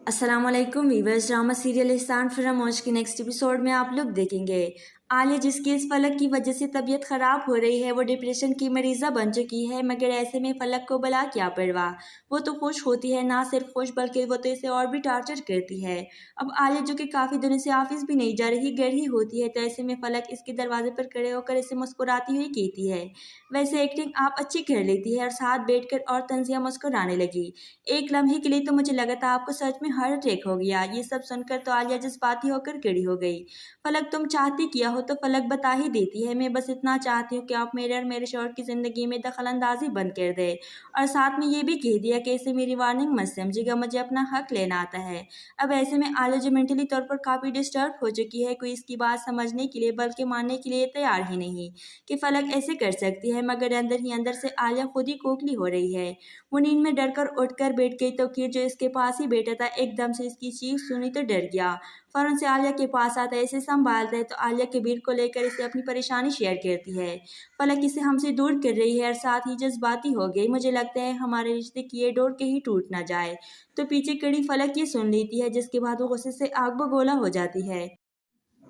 [SPEAKER 4] अस्सलाम वालेकुम वीवर्स, ड्रामा सीरियल इहसान फरामोश के नेक्स्ट एपिसोड में आप लोग देखेंगे आलिया जिसकी इस फलक की वजह से तबीयत ख़राब हो रही है वो डिप्रेशन की मरीज़ा बन चुकी है, मगर ऐसे में फलक को भला क्या परवाह। वो तो खुश होती है, ना सिर्फ खुश बल्कि वो तो इसे और भी टार्चर करती है। अब आलिया जो कि काफ़ी दिनों से ऑफिस भी नहीं जा रही, घर ही होती है, तो ऐसे में फलक इसके दरवाजे पर खड़े होकर इसे मुस्कुराती हुई कहती है, वैसे एक्टिंग आप अच्छी कर लेती है, और साथ बैठकर और तंजिया मुस्कुराने लगी। एक लम्हे के लिए तो मुझे लगा था आपको सच में हार्ट अटैक हो गया। ये सब सुनकर तो आलिया जज्बाती होकर खड़ी हो गई। फलक तुम चाहती किया हो तो फलक बता ही देती है, मैं बस इतना चाहती हूँ कि आप मेरे और मेरे शौहर की ज़िंदगी में दखल अंदाजी बंद कर दे, और साथ में ये भी कह दिया कि इसे मेरी वार्निंग मत समझेगा, मुझे अपना हक लेना आता है। अब ऐसे में आलिया जो मेंटली तौर पर काफ़ी डिस्टर्ब हो चुकी है, कोई इसकी बात समझने के लिए बल्कि मानने के लिए तैयार ही नहीं कि फलक ऐसे कर सकती है, मगर अंदर ही अंदर से आलिया खुद ही खोखली हो रही है। वो नींद में डर कर उठ कर बैठ गई तो किर जो इसके पास ही बैठा था एकदम से इसकी चीख सुनी तो डर गया। फौरन से आलिया के पास आता है, इसे संभालता है तो आलिया कबीर को लेकर इसे अपनी परेशानी शेयर करती है। फलक इसे हमसे दूर कर रही है और साथ ही जज्बाती हो गई, मुझे लगता है हमारे रिश्ते की ये डोर कहीं टूट ना जाए। तो पीछे खड़ी फलक ये सुन लेती है, जिसके बाद वो गुस्से से आग बगोला हो जाती है।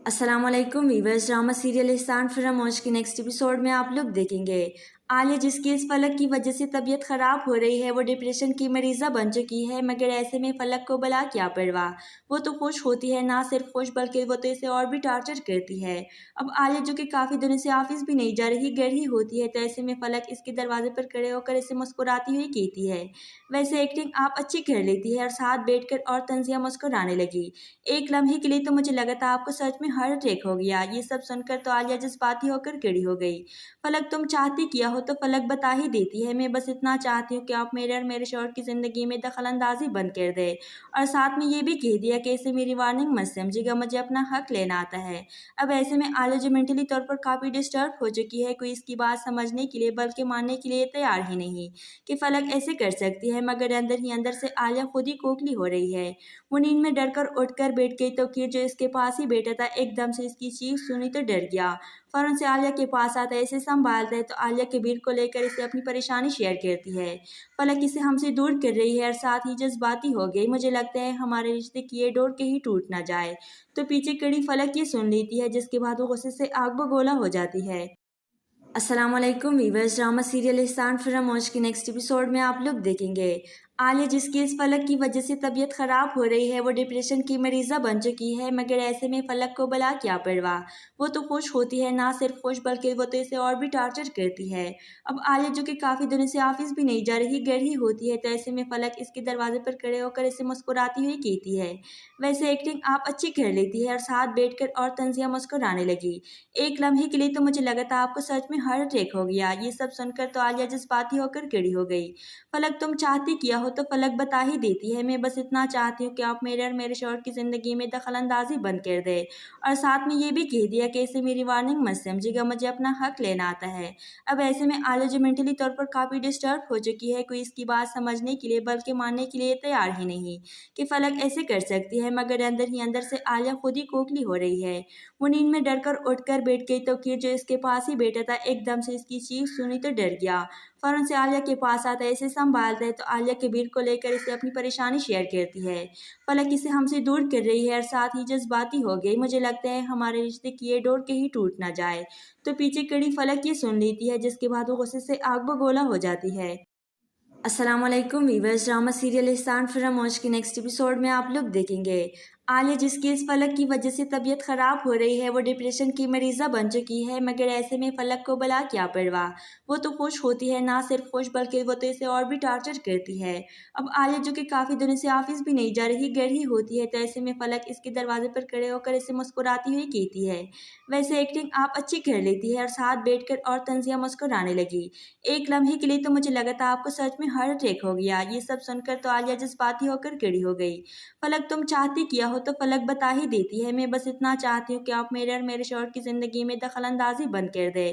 [SPEAKER 4] अस्सलाम वालेकुम वीवर्स, ड्रामा सीरियल एहसान फिल्म मौज के नेक्स्ट एपिसोड में आप लोग देखेंगे आलिया जिसकी इस फलक की वजह से तबीयत ख़राब हो रही है वो डिप्रेशन की मरीज़ा बन चुकी है, मगर ऐसे में फलक को भला क्या परवाह। वो तो खुश होती है, ना सिर्फ खुश बल्कि वो तो इसे और भी टार्चर करती है। अब आलिया जो कि काफ़ी दिनों से ऑफिस भी नहीं जा रही, घर ही होती है, तो ऐसे में फलक इसके दरवाजे पर खड़े होकर इसे मुस्कुराती हुई कहती है, वैसे एक्टिंग आप अच्छी कर लेती है, और साथ बैठकर और तंजिया मुस्कुराने लगी। एक लम्हे के लिए तो मुझे लगा था आपको सच में हार्ट अटैक हो गया। ये सब सुनकर तो आलिया जज्बाती होकर खड़ी हो गई। फलक तुम चाहती किया हो तो फलक बता ही देती है, मैं बस इतना चाहती हूँ कि आप मेरे और मेरे शौहर की ज़िंदगी में दखल अंदाजी बंद कर दे, और साथ में ये भी कह दिया कि इसे मेरी वार्निंग मत समझेगा, मुझे अपना हक लेना आता है। अब ऐसे में आलिया जो मेंटली तौर पर काफ़ी डिस्टर्ब हो चुकी है, कोई इसकी बात समझने के लिए बल्कि मानने के लिए तैयार ही नहीं कि फलक ऐसे कर सकती है, मगर अंदर ही अंदर से आलिया खुद ही खोखली हो रही है। वो नींद में डर कर उठ कर बैठ गई तो किर जो इसके पास ही बैठा था एकदम से इसकी चीख सुनी तो डर गया। फौरन से आलिया के पास आता है, इसे संभालता है तो आलिया कबीर को लेकर इसे अपनी परेशानी शेयर करती है। फलक इसे हमसे दूर कर रही है और साथ ही जज्बाती हो गई, मुझे लगता है हमारे रिश्ते की ये डोर कहीं टूट ना जाए। तो पीछे खड़ी फलक ये सुन लेती है, जिसके बाद वो गुस्से से आग बगोला हो जाती है। अस्सलाम वालेकुम वीवर्स, ड्रामा सीरियल एहसान फिल्म मौज के नेक्स्ट एपिसोड में आप लोग देखेंगे आलिया जिसकी इस फलक की वजह से तबीयत ख़राब हो रही है वो डिप्रेशन की मरीज़ा बन चुकी है, मगर ऐसे में फलक को भला क्या परवाह। वो तो खुश होती है, ना सिर्फ खुश बल्कि वो तो इसे और भी टार्चर करती है। अब आलिया जो कि काफ़ी दिनों से ऑफिस भी नहीं जा रही, घर ही होती है, तो ऐसे में फलक इसके दरवाजे पर खड़े होकर इसे मुस्कुराती हुई कहती है, वैसे एक्टिंग आप अच्छी कर लेती है, और साथ बैठकर और तंजिया मुस्कुराने लगी। एक लम्हे के लिए तो मुझे लगा था आपको सच में हार्ट अटैक हो गया। ये सब सुनकर तो आलिया जज्बाती होकर खड़ी हो गई। फलक तुम चाहती किया हो तो फलक बता ही देती है, मैं बस इतना चाहती हूँ कि आप मेरे और मेरे शौहर की ज़िंदगी में दखल अंदाजी बंद कर दे, और साथ में ये भी कह दिया कि इसे मेरी वार्निंग मत समझेगा, मुझे अपना हक लेना आता है। अब ऐसे में आलिया जो मेंटली तौर पर काफ़ी डिस्टर्ब हो चुकी है, कोई इसकी बात समझने के लिए बल्कि मानने के लिए तैयार ही नहीं कि फलक ऐसे कर सकती है, मगर अंदर ही अंदर से आलिया खुद ही खोखली हो रही है। वो नींद में डर कर उठ कर बैठ गई तो किर जो इसके पास ही बैठा था एकदम से इसकी चीख सुनी तो डर गया। फौरन से आलिया के पास आता है, इसे संभालता है तो आलिया कबीर को लेकर इसे अपनी परेशानी शेयर करती है। फलक इसे हमसे दूर कर रही है और साथ ही जज्बाती हो गई, मुझे लगता है हमारे रिश्ते की ये डोर कहीं टूट ना जाए। तो पीछे खड़ी फलक ये सुन लेती है, जिसके बाद वो गुस्से से आग बगोला हो जाती है। अस्सलाम वालेकुम वीवर्स, ड्रामा सीरियल एहसान फिल्म मौज के नेक्स्ट एपिसोड में आप लोग देखेंगे आलिया जिसकी इस फलक की वजह से तबीयत ख़राब हो रही है वो डिप्रेशन की मरीज़ा बन चुकी है, मगर ऐसे में फलक को भला क्या परवाह। वो तो खुश होती है, ना सिर्फ खुश बल्कि वो तो इसे और भी टार्चर करती है। अब आलिया जो कि काफ़ी दिनों से ऑफिस भी नहीं जा रही, घर ही होती है, तो ऐसे में फलक इसके दरवाजे पर खड़े होकर इसे मुस्कुराती हुई कहती है, वैसे एक्टिंग आप अच्छी कर लेती है, और साथ बैठकर और तंजिया मुस्कुराने लगी। एक लम्हे के लिए तो मुझे लगा था आपको सच में हार्ट अटैक हो गया। ये सब सुनकर तो आलिया जज्बाती होकर खड़ी हो गई। फलक तुम चाहती किया हो तो फलक बता ही देती है, मैं बस इतना चाहती हूँ कि आप मेरे और मेरे शौहर की ज़िंदगी में दखल अंदाजी बंद कर दे,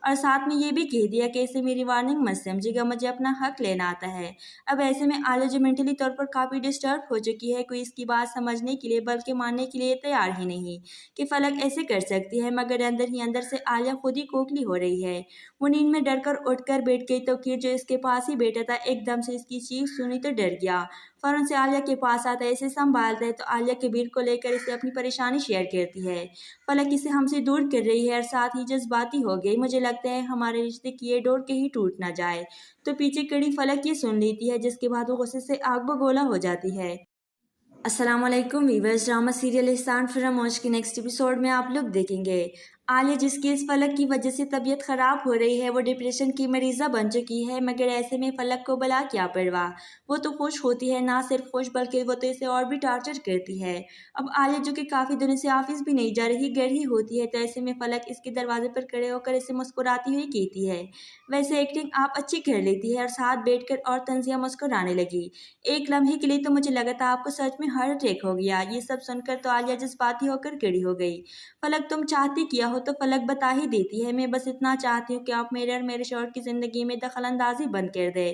[SPEAKER 4] और साथ में ये भी कह दिया कि इसे मेरी वार्निंग मत समझेगा, मुझे अपना हक लेना आता है। अब ऐसे में आलिया जो मेंटली तौर पर काफ़ी डिस्टर्ब हो चुकी है, कोई इसकी बात समझने के लिए बल्कि मानने के लिए तैयार ही नहीं कि फलक ऐसे कर सकती है, मगर अंदर ही अंदर से आलिया खुद ही खोखली हो रही है। वो नींद में डर कर उठ कर बैठ गई तो किर जो इसके पास ही बैठा था एकदम से इसकी चीख सुनी तो डर गया। फ़ौरन से आलिया के पास आता है, इसे संभालता है तो आलिया कबीर को लेकर इसे अपनी परेशानी शेयर करती है। फलक इसे हमसे दूर कर रही है और साथ ही जज्बाती हो गई। मुझे लगता है हमारे रिश्ते की ये डोर कहीं टूट ना जाए। तो पीछे खड़ी फलक ये सुन लेती है, जिसके बाद वो गुस्से से आग बगोला हो जाती है। अस्सलामुअलैकुम वीवर्स, ड्रामा सीरियल इहसान फरामोश के नेक्स्ट एपिसोड में आप लोग देखेंगे आलिया जिसकी इस फलक की वजह से तबीयत ख़राब हो रही है, वो डिप्रेशन की मरीज़ा बन चुकी है। मगर ऐसे में फलक को भला क्या परवाह, वो तो खुश होती है, ना सिर्फ खुश बल्कि वो तो इसे और भी टार्चर करती है। अब आलिया जो कि काफ़ी दिनों से ऑफिस भी नहीं जा रही, घर ही होती है, तो ऐसे में फलक इसके दरवाजे पर खड़े होकर इसे मुस्कुराती हुई कहती है, वैसे एक्टिंग आप अच्छी कर लेती है, और साथ बैठकर और तंजिया मुस्कुराने लगी। एक लम्हे के लिए तो मुझे लगा था आपको सच में हार्ट अटैक हो गया। ये सब सुनकर तो आलिया जज्बाती होकर खड़ी हो गई। फलक तुम चाहती किया हो तो फलक बता ही देती है, मैं बस इतना चाहती हूँ कि आप मेरे और मेरे शौहर की ज़िंदगी में दखल अंदाजी बंद कर दे,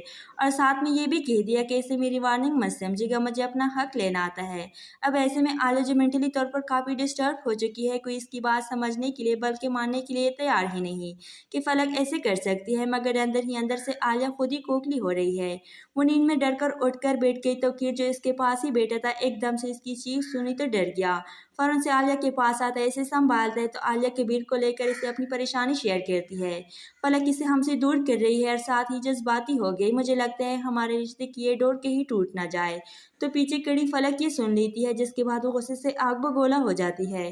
[SPEAKER 4] और साथ में ये भी कह दिया कि इसे मेरी वार्निंग मत समझिएगा, मुझे अपना हक लेना आता है। अब ऐसे में आलिया जो मेंटली तौर पर काफ़ी डिस्टर्ब हो चुकी है, कोई इसकी बात समझने के लिए बल्कि मानने के लिए तैयार ही नहीं कि फलक ऐसे कर सकती है। मगर अंदर ही अंदर से आलिया खुद ही खोखली हो रही है। वो नींद में डर कर उठ कर बैठ गई तो किर जो इसके पास ही बैठा था एकदम से इसकी चीख सुनी तो डर गया। फ़ौरन से आलिया के पास आता है, इसे संभालता है तो आलिया कबीर को लेकर इसे अपनी परेशानी शेयर करती है। फलक इसे हमसे दूर कर रही है और साथ ही जज्बाती हो गई। मुझे लगता है हमारे रिश्ते की ये डोर कहीं टूट ना जाए। तो पीछे खड़ी फलक ये सुन लेती है, जिसके बाद वो गुस्से से आग बगोला हो जाती है।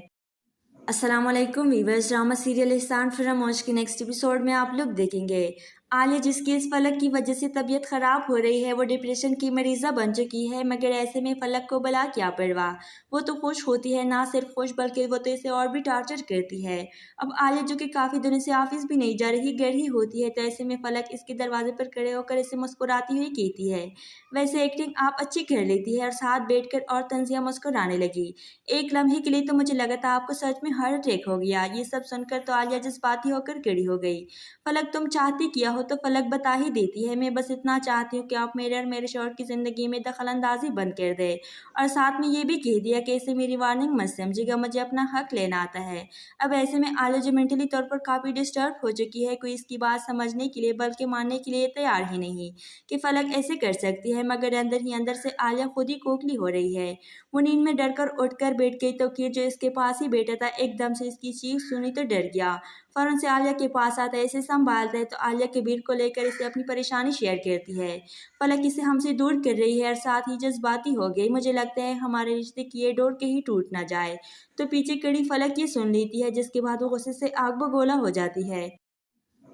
[SPEAKER 4] अस्सलामुअलैकुम वीवर्स, ड्रामा सीरियल इहसान फरामोश के नेक्स्ट एपिसोड में आप लोग देखेंगे आलिया जिसकी इस फलक की वजह से तबीयत ख़राब हो रही है, वो डिप्रेशन की मरीज़ा बन चुकी है। मगर ऐसे में फलक को भला क्या परवाह, वो तो खुश होती है, ना सिर्फ खुश बल्कि वो तो इसे और भी टार्चर करती है। अब आलिया जो कि काफ़ी दिनों से ऑफिस भी नहीं जा रही, घर ही होती है, तो ऐसे में फलक इसके दरवाजे पर खड़े होकर इसे मुस्कुराती हुई कहती है, वैसे एक्टिंग आप अच्छी कर लेती है, और साथ बैठकर और तंजिया मुस्कुराने लगी। एक लम्हे के लिए तो मुझे लगा था आपको सच में हार्ट अटैक हो गया। ये सब सुनकर तो आलिया जज्बाती होकर खड़ी हो गई। फलक तुम चाहती किया हो तो फलक बता ही देती है, मैं बस इतना चाहती हूँ कि आप मेरे और मेरे शौहर की ज़िंदगी में दखल अंदाजी बंद कर दे, और साथ में ये भी कह दिया कि इसे मेरी वार्निंग मत समझिएगा, मुझे अपना हक लेना आता है। अब ऐसे में आलिया जो मेंटली तौर पर काफ़ी डिस्टर्ब हो चुकी है, कोई इसकी बात समझने के लिए बल्कि मानने के लिए तैयार ही नहीं कि फलक ऐसे कर सकती है। मगर अंदर ही अंदर से आलिया खुद ही खोखली हो रही है। वो नींद में डर कर उठ कर बैठ गई तो किर जो इसके पास ही बैठा था एकदम से इसकी चीख सुनी तो डर गया। फ़ौरन से आलिया के पास आता है, इसे संभालता है तो आलिया कबीर को लेकर इसे अपनी परेशानी शेयर करती है। फलक इसे हमसे दूर कर रही है और साथ ही जज्बाती हो गई। मुझे लगता है हमारे रिश्ते की ये डोर कहीं टूट ना जाए। तो पीछे खड़ी फलक ये सुन लेती है, जिसके बाद वो गुस्से से आग बगोला हो जाती है।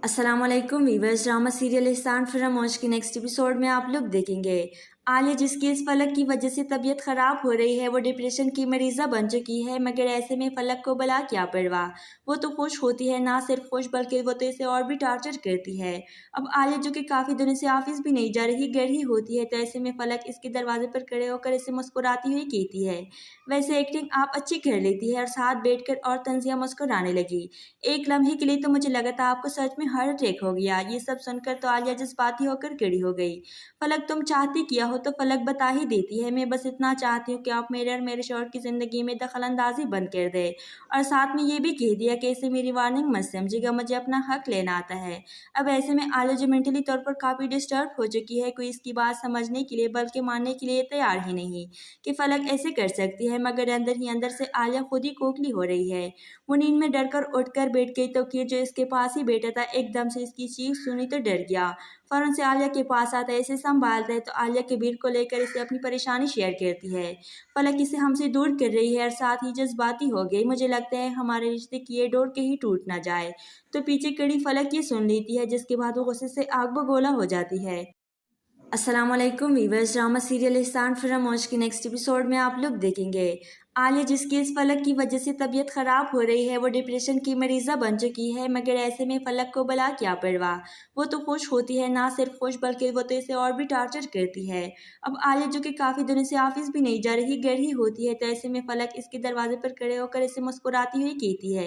[SPEAKER 4] अस्सलामुअलैकुम वीवर्स, ड्रामा सीरियल इहसान फरामोश के नेक्स्ट एपिसोड में आप लोग देखेंगे आलिया जिसकी इस फलक की वजह से तबीयत ख़राब हो रही है, वो डिप्रेशन की मरीज़ा बन चुकी है। मगर ऐसे में फलक को भला क्या परवाह, वो तो खुश होती है, ना सिर्फ खुश बल्कि वो तो इसे और भी टार्चर करती है। अब आलिया जो कि काफ़ी दिनों से ऑफिस भी नहीं जा रही, घर ही होती है, तो ऐसे में फलक इसके दरवाजे पर खड़े होकर इसे मुस्कुराती हुई कहती है, वैसे एक्टिंग आप अच्छी कर लेती है, और साथ बैठकर और तंजिया मुस्कुराने लगी। एक लम्हे के लिए तो मुझे लगा था आपको सच में हार्ट अटैक हो गया। ये सब सुनकर तो आलिया जज्बाती होकर खड़ी हो गई। फलक तुम चाहती किया हो तो फलक बता ही देती है, मैं बस इतना चाहती हूँ कि आप मेरे और मेरे शौहर की ज़िंदगी में दखल अंदाजी बंद कर दे, और साथ में ये भी कह दिया कि इसे मेरी वार्निंग मत समझिएगा, मुझे अपना हक लेना आता है। अब ऐसे में आलिया जो मेंटली तौर पर काफ़ी डिस्टर्ब हो चुकी है, कोई इसकी बात समझने के लिए बल्कि मानने के लिए तैयार ही नहीं कि फलक ऐसे कर सकती है। मगर अंदर ही अंदर से आलिया खुद ही खोखली हो रही है। वो नींद में डर कर उठ कर बैठ गई तो किर जो इसके पास ही बैठा था एकदम से इसकी चीख सुनी तो डर गया। फ़ौरन से आलिया के पास आता है, इसे संभालता है तो आलिया कबीर को लेकर इसे अपनी परेशानी शेयर करती है। फलक इसे हमसे दूर कर रही है और साथ ही जज्बाती हो गई। मुझे लगता है हमारे रिश्ते की ये डोर कहीं टूट ना जाए। तो पीछे खड़ी फलक ये सुन लेती है, जिसके बाद वो गुस्से से आग बगोला हो जाती है। अस्सलामुअलैकुम वीवर्स, ड्रामा सीरियल इहसान फरामोश के नेक्स्ट एपिसोड में आप लोग देखेंगे आलिया जिसकी इस फलक की वजह से तबीयत ख़राब हो रही है, वो डिप्रेशन की मरीज़ा बन चुकी है। मगर ऐसे में फलक को भला क्या परवाह, वो तो खुश होती है, ना सिर्फ खुश बल्कि वो तो इसे और भी टार्चर करती है। अब आलिया जो कि काफ़ी दिनों से ऑफिस भी नहीं जा रही, घर ही होती है, तो ऐसे में फलक इसके दरवाजे पर खड़े होकर इसे मुस्कुराती हुई कहती है,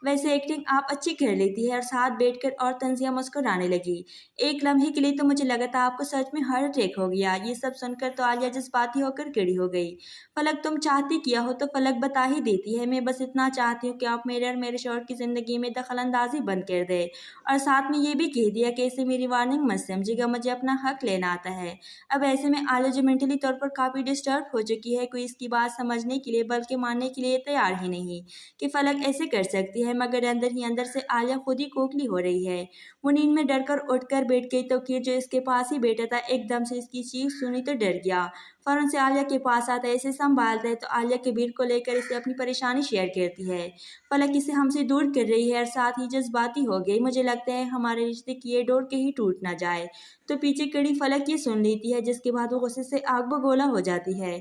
[SPEAKER 4] वैसे एक्टिंग आप अच्छी कर लेती है, और साथ बैठकर और तंजिया मुस्कुराने लगी। एक लम्हे के लिए तो मुझे लगा था आपको सच में हार्ट अटैक हो गया। ये सब सुनकर तो आलिया जज्बाती होकर खड़ी हो गई। फलक तुम चाहती किया हो तो फलक बता ही देती है। मैं बस इतना चाहती हूँ कि आप मेरे और मेरे शौहर की ज़िंदगी में दखल अंदाजी बंद कर दें, और साथ में ये भी कह दिया कि इसे मेरी वार्निंग मत समझिएगा, मुझे अपना हक लेना आता है। अब ऐसे में आलिया जो मेंटली तौर पर काफ़ी डिस्टर्ब हो चुकी है, कोई इसकी बात समझने के लिए बल्कि मानने के लिए तैयार ही नहीं कि फलक ऐसे कर सकती है, मगर अंदर ही अंदर से आलिया खुद ही खोखली हो रही है। वो नींद में डर कर उठकर बैठ गई तो किर जो इसके पास ही बैठा था एकदम से इसकी चीख सुनी तो डर गया। फौरन से आलिया के पास आता है, इसे संभालता है तो आलिया कबीर को लेकर इसे अपनी परेशानी शेयर करती है। फलक इसे हमसे दूर कर रही है और साथ ही जज्बाती हो गई। मुझे लगता है हमारे रिश्ते की ये डोर कहीं टूट ना जाए। तो पीछे खड़ी फलक ये सुन लेती है, जिसके बाद वो गुस्से से आग बगोला हो जाती है।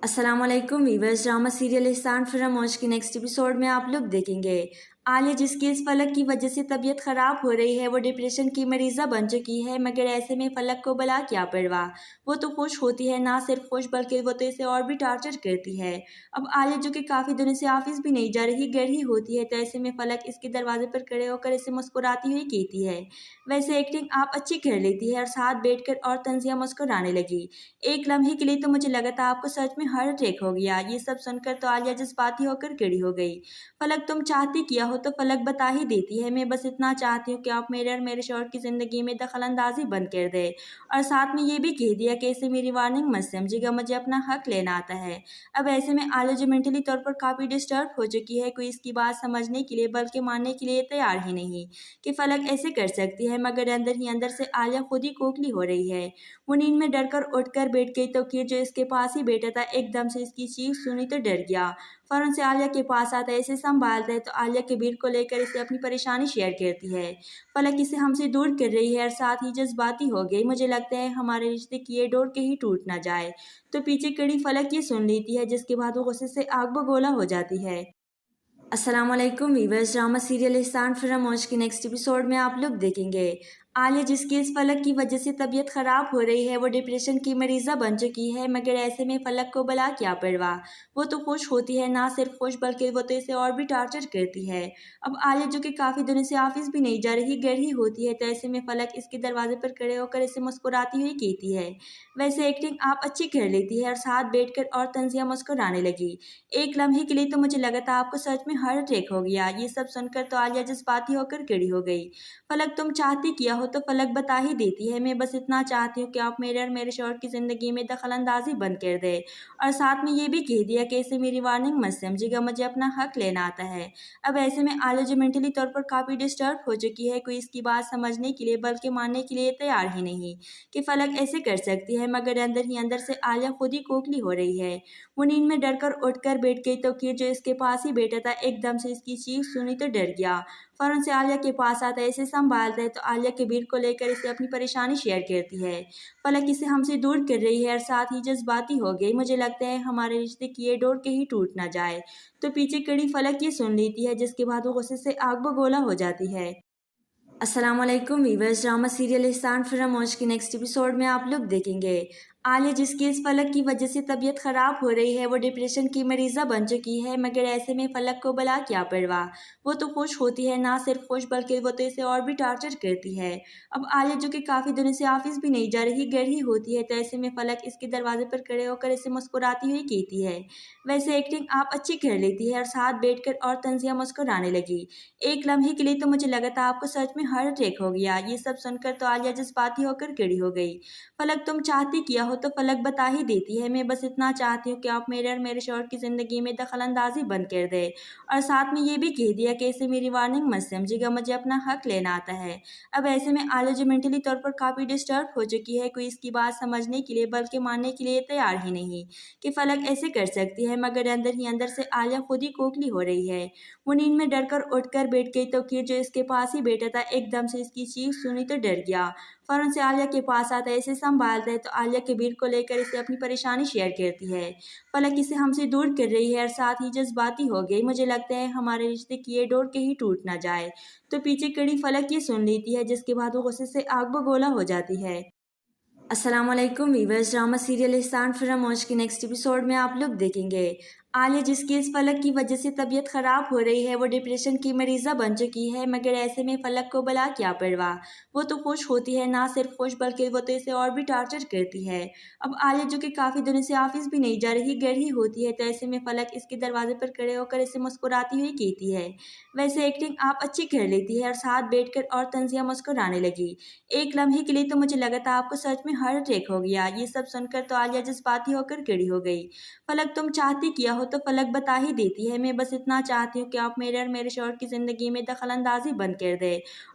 [SPEAKER 4] अस्सलाम वालेकुम वीवर्स, ड्रामा सीरियल एहसान फरामोश के नेक्स्ट एपिसोड में आप लोग देखेंगे आलिया जिसकी इस फलक की वजह से तबीयत ख़राब हो रही है, वो डिप्रेशन की मरीज़ा बन चुकी है, मगर ऐसे में फलक को भला क्या परवाह। वो तो खुश होती है, ना सिर्फ खुश बल्कि वो तो इसे और भी टार्चर करती है। अब आलिया जो कि काफ़ी दिनों से ऑफिस भी नहीं जा रही, घर ही होती है, तो ऐसे में फलक इसके दरवाजे पर खड़े होकर इसे मुस्कुराती हुई कहती है, वैसे एक्टिंग आप अच्छी कर लेती है, और साथ बैठकर और तंजिया मुस्कुराने लगी। एक लम्हे के लिए तो मुझे लगा था आपको सच में हार्ट अटैक हो गया। ये सब सुनकर तो आलिया जज्बाती होकर खड़ी हो गई। फलक तुम चाहती किया हो तो फलक बता ही देती है। मैं बस इतना चाहती हूँ कि आप मेरे और मेरे शौहर की ज़िंदगी में दखल अंदाजी बंद कर दे, और साथ में ये भी कह दिया कि इसे मेरी वार्निंग मत समझिएगा, मुझे अपना हक लेना आता है। अब ऐसे में आलिया जो मेंटली तौर पर काफ़ी डिस्टर्ब हो चुकी है, कोई इसकी बात समझने के लिए बल्कि मानने के लिए तैयार ही नहीं कि फलक ऐसे कर सकती है, मगर अंदर ही अंदर से आलिया खुद ही खोखली हो रही है। वो नींद में डर कर उठकर बैठ गई तो किर जो इसके पास ही बैठा था एकदम से इसकी चीख सुनी तो डर गया। फौरन से आलिया के पास आता है, इसे संभालता है तो आलिया कबीर को लेकर इसे अपनी परेशानी शेयर करती है। फलक इसे हमसे दूर कर रही है और साथ ही जज्बाती हो गई। मुझे लगता है हमारे रिश्ते की ये डोर कहीं टूट ना जाए। तो पीछे खड़ी फलक ये सुन लेती है, जिसके बाद वो गुस्से से आग बगोला हो जाती है। अस्सलाम वालेकुम वीवर्स, ड्रामा सीरियल एहसान फरामोश के नेक्स्ट एपिसोड में आप लोग देखेंगे आलिया जिसकी इस फलक की वजह से तबीयत ख़राब हो रही है, वो डिप्रेशन की मरीज़ा बन चुकी है, मगर ऐसे में फलक को भला क्या परवाह। वो तो खुश होती है, ना सिर्फ खुश बल्कि वो तो इसे और भी टार्चर करती है। अब आलिया जो कि काफ़ी दिनों से ऑफिस भी नहीं जा रही, घर ही होती है, तो ऐसे में फलक इसके दरवाजे पर खड़े होकर इसे मुस्कुराती हुई कहती है, वैसे एक्टिंग आप अच्छी कर लेती है, और साथ बैठकर और तंजिया मुस्कुराने लगी। एक लम्हे के लिए तो मुझे लगा था आपको सच में हार्ट अटैक हो गया। ये सब सुनकर तो आलिया जज्बाती होकर खड़ी हो गई। फलक तुम चाहती किया हो तो फलक बता ही देती है। मैं बस इतना चाहती हूँ कि आप मेरे और मेरे शौहर की ज़िंदगी में दखल अंदाजी बंद कर दे, और साथ में ये भी कह दिया कि इसे मेरी वार्निंग मत समझिएगा, मुझे अपना हक लेना आता है। अब ऐसे में आलिया जो मेंटली तौर पर काफ़ी डिस्टर्ब हो चुकी है, कोई इसकी बात समझने के लिए बल्कि मानने के लिए तैयार ही नहीं कि फलक ऐसे कर सकती है, मगर अंदर ही अंदर से आलिया खुद ही खोखली हो रही है। वो नींद में डर कर उठकर बैठ गई तो किर जो इसके पास ही बैठा था एकदम से इसकी चीख सुनी तो डर गया। फौरन से आलिया के पास आता है, इसे संभालता है तो आलिया कबीर को लेकर इसे अपनी परेशानी शेयर करती है। फलक इसे हमसे दूर कर रही है और साथ ही जज्बाती हो गई। मुझे लगता है हमारे रिश्ते की ये डोर कहीं टूट ना जाए। तो पीछे खड़ी फलक ये सुन लेती है, जिसके बाद वो गुस्से से आग बगोला हो जाती है। अस्सलाम वालेकुम वीवर्स, ड्रामा सीरियल एहसान फरामोश के नेक्स्ट एपिसोड में आप लोग देखेंगे आलिया जिसकी इस फलक की वजह से तबीयत ख़राब हो रही है, वो डिप्रेशन की मरीज़ा बन चुकी है, मगर ऐसे में फलक को भला क्या परवाह। वो तो खुश होती है, ना सिर्फ खुश बल्कि वो तो इसे और भी टार्चर करती है। अब आलिया जो कि काफ़ी दिनों से ऑफिस भी नहीं जा रही, घर ही होती है, तो ऐसे में फलक इसके दरवाजे पर खड़े होकर इसे मुस्कुराती हुई कहती है, वैसे एक्टिंग आप अच्छी कर लेती है, और साथ बैठकर और तंजिया मुस्कुराने लगी। एक लम्हे के लिए तो मुझे लगा था आपको सच में हार्ट अटैक हो गया। ये सब सुनकर तो आलिया जज्बाती होकर खड़ी हो गई। फलक तुम चाहती किया हो तो फलक बता ही देती है। मैं बस इतना चाहती हूँ कि आप मेरे और मेरे शौहर की ज़िंदगी में दखल अंदाजी बंद कर दे, और साथ में ये भी कह दिया कि इसे मेरी वार्निंग मत समझिएगा, मुझे अपना हक लेना आता है। अब ऐसे में आलिया जो मेंटली तौर पर काफ़ी डिस्टर्ब हो चुकी है, कोई इसकी बात समझने के लिए बल्कि मानने के लिए तैयार ही नहीं कि फलक ऐसे कर सकती है, मगर अंदर ही अंदर से आलिया खुद ही खोखली हो रही है। वो नींद में डर कर उठकर बैठ गई तो किर जो इसके पास ही बैठा था एकदम से इसकी चीख सुनी तो डर गया। फौरन से आलिया के पास आता है, इसे संभालता है तो आलिया कबीर को लेकर इसे अपनी परेशानी शेयर करती है। फलक इसे हमसे दूर कर रही है और साथ ही जज्बाती हो गई। मुझे लगता है हमारे रिश्ते की ये डोर कहीं टूट ना जाए। तो पीछे खड़ी फलक ये सुन लेती है, जिसके बाद वो गुस्से से आग बगोला हो जाती है। अस्सलाम वालेकुम वीवर्स, ड्रामा सीरियल एहसान फरामोश के नेक्स्ट एपिसोड में आप लोग देखेंगे आलिया जिसकी इस फलक की वजह से तबीयत ख़राब हो रही है वो डिप्रेशन की मरीज़ा बन चुकी है, मगर ऐसे में फलक को भला क्या परवाह। वो तो खुश होती है, ना सिर्फ खुश बल्कि वो तो इसे और भी टार्चर करती है। अब आलिया जो कि काफ़ी दिनों से ऑफिस भी नहीं जा रही, घर ही होती है, तो ऐसे में फलक इसके दरवाजे पर खड़े होकर इसे मुस्कुराती हुई कहती है, वैसे एक्टिंग आप अच्छी कर लेती है, और साथ बैठकर और तंजिया मुस्कुराने लगी। एक लम्हे के लिए तो मुझे लगा था आपको सच में हार्ट अटैक हो गया। ये सब सुनकर तो आलिया जज्बाती होकर खड़ी हो गई। फलक तुम चाहती किया हो तो फलक बता ही देती है, मैं बस इतना चाहती हूँ कि आप मेरे और मेरे शौहर की ज़िंदगी में दखल अंदाजी बंद कर दे,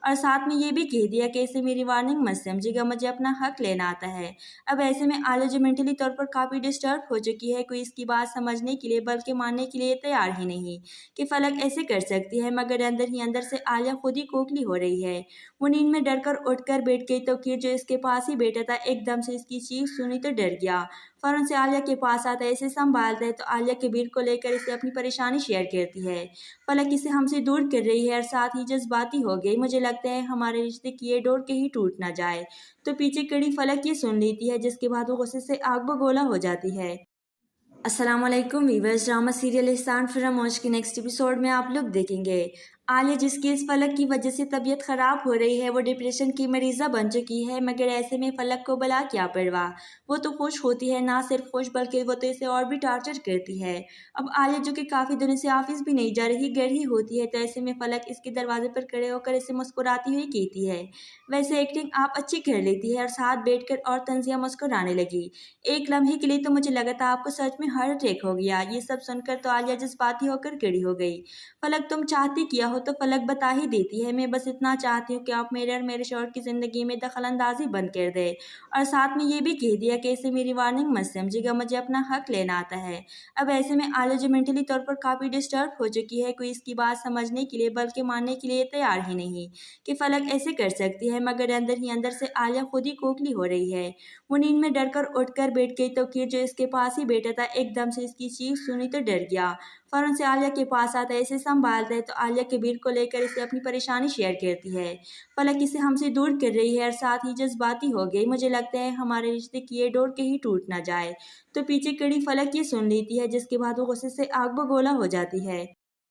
[SPEAKER 4] और साथ में ये भी कह दिया कि इसे मेरी वार्निंग मत समझिएगा, मुझे अपना हक लेना आता है। अब ऐसे में आलिया जो मेंटली तौर पर काफ़ी डिस्टर्ब हो चुकी है, कोई इसकी बात समझने के लिए बल्कि मानने के लिए तैयार ही नहीं कि फलक ऐसे कर सकती है, मगर अंदर ही अंदर से आलिया खुद ही खोखली हो रही है। वो नींद में डर कर उठ कर बैठ गई तो किर जो इसके पास ही बैठा था एकदम से इसकी चीख सुनी तो डर गया। फौरन से आलिया के पास आता है, इसे संभालता है तो आलिया कबीर को लेकर इसे अपनी परेशानी शेयर करती है। फलक इसे हमसे दूर कर रही है और साथ ही जज्बाती हो गई, मुझे लगता है हमारे रिश्ते की ये डोर कहीं टूट ना जाए। तो पीछे खड़ी फलक ये सुन लेती है, जिसके बाद वो गुस्से से आग बगोला हो जाती है। अस्सलाम वालेकुम वीवर्स, ड्रामा सीरियल इहसान फिर मौज के नेक्स्ट एपिसोड में आप लोग देखेंगे आलिया जिसकी इस फलक की वजह से तबीयत ख़राब हो रही है वो डिप्रेशन की मरीज़ा बन चुकी है, मगर ऐसे में फलक को भला क्या परवाह। वो तो खुश होती है, ना सिर्फ खुश बल्कि वो तो इसे और भी टार्चर करती है। अब आलिया जो कि काफ़ी दिनों से ऑफिस भी नहीं जा रही, घर ही होती है, तो ऐसे में फलक इसके दरवाजे पर खड़े होकर इसे मुस्कुराती हुई कहती है, वैसे एक्टिंग आप अच्छी कर लेती है, और साथ बैठकर और तंजिया मुस्कुराने लगी। एक लम्हे के लिए तो मुझे लगा था आपको सच में हार्ट अटैक हो गया। ये सब सुनकर तो आलिया जज्बाती होकर खड़ी हो गई। फलक तुम चाहती किया हो तो फलक बता ही देती है, मैं बस इतना चाहती हूँ कि आप मेरे और मेरे शौहर की ज़िंदगी में दखल अंदाजी बंद कर दे, और साथ में ये भी कह दिया कि इसे मेरी वार्निंग मत समझिएगा, मुझे अपना हक लेना आता है। अब ऐसे में आलिया जो मेंटली तौर पर काफ़ी डिस्टर्ब हो चुकी है, कोई इसकी बात समझने के लिए बल्कि मानने के लिए तैयार ही नहीं कि फलक ऐसे कर सकती है, मगर अंदर ही अंदर से आलिया खुद ही खोखली हो रही है। वो नींद में डर कर उठ कर बैठ गई तो किर जो इसके पास ही बैठा था एकदम से इसकी चीख सुनी तो डर गया। फौरन से आलिया के पास आता है, इसे संभालता है तो आलिया कबीर को लेकर इसे अपनी परेशानी शेयर करती है। फलक इसे हमसे दूर कर रही है और साथ ही जज्बाती हो गई, मुझे लगता है हमारे रिश्ते की ये डोर कहीं टूट ना जाए। तो पीछे खड़ी फलक ये सुन लेती है, जिसके बाद वो गुस्से से आग बगोला हो जाती है।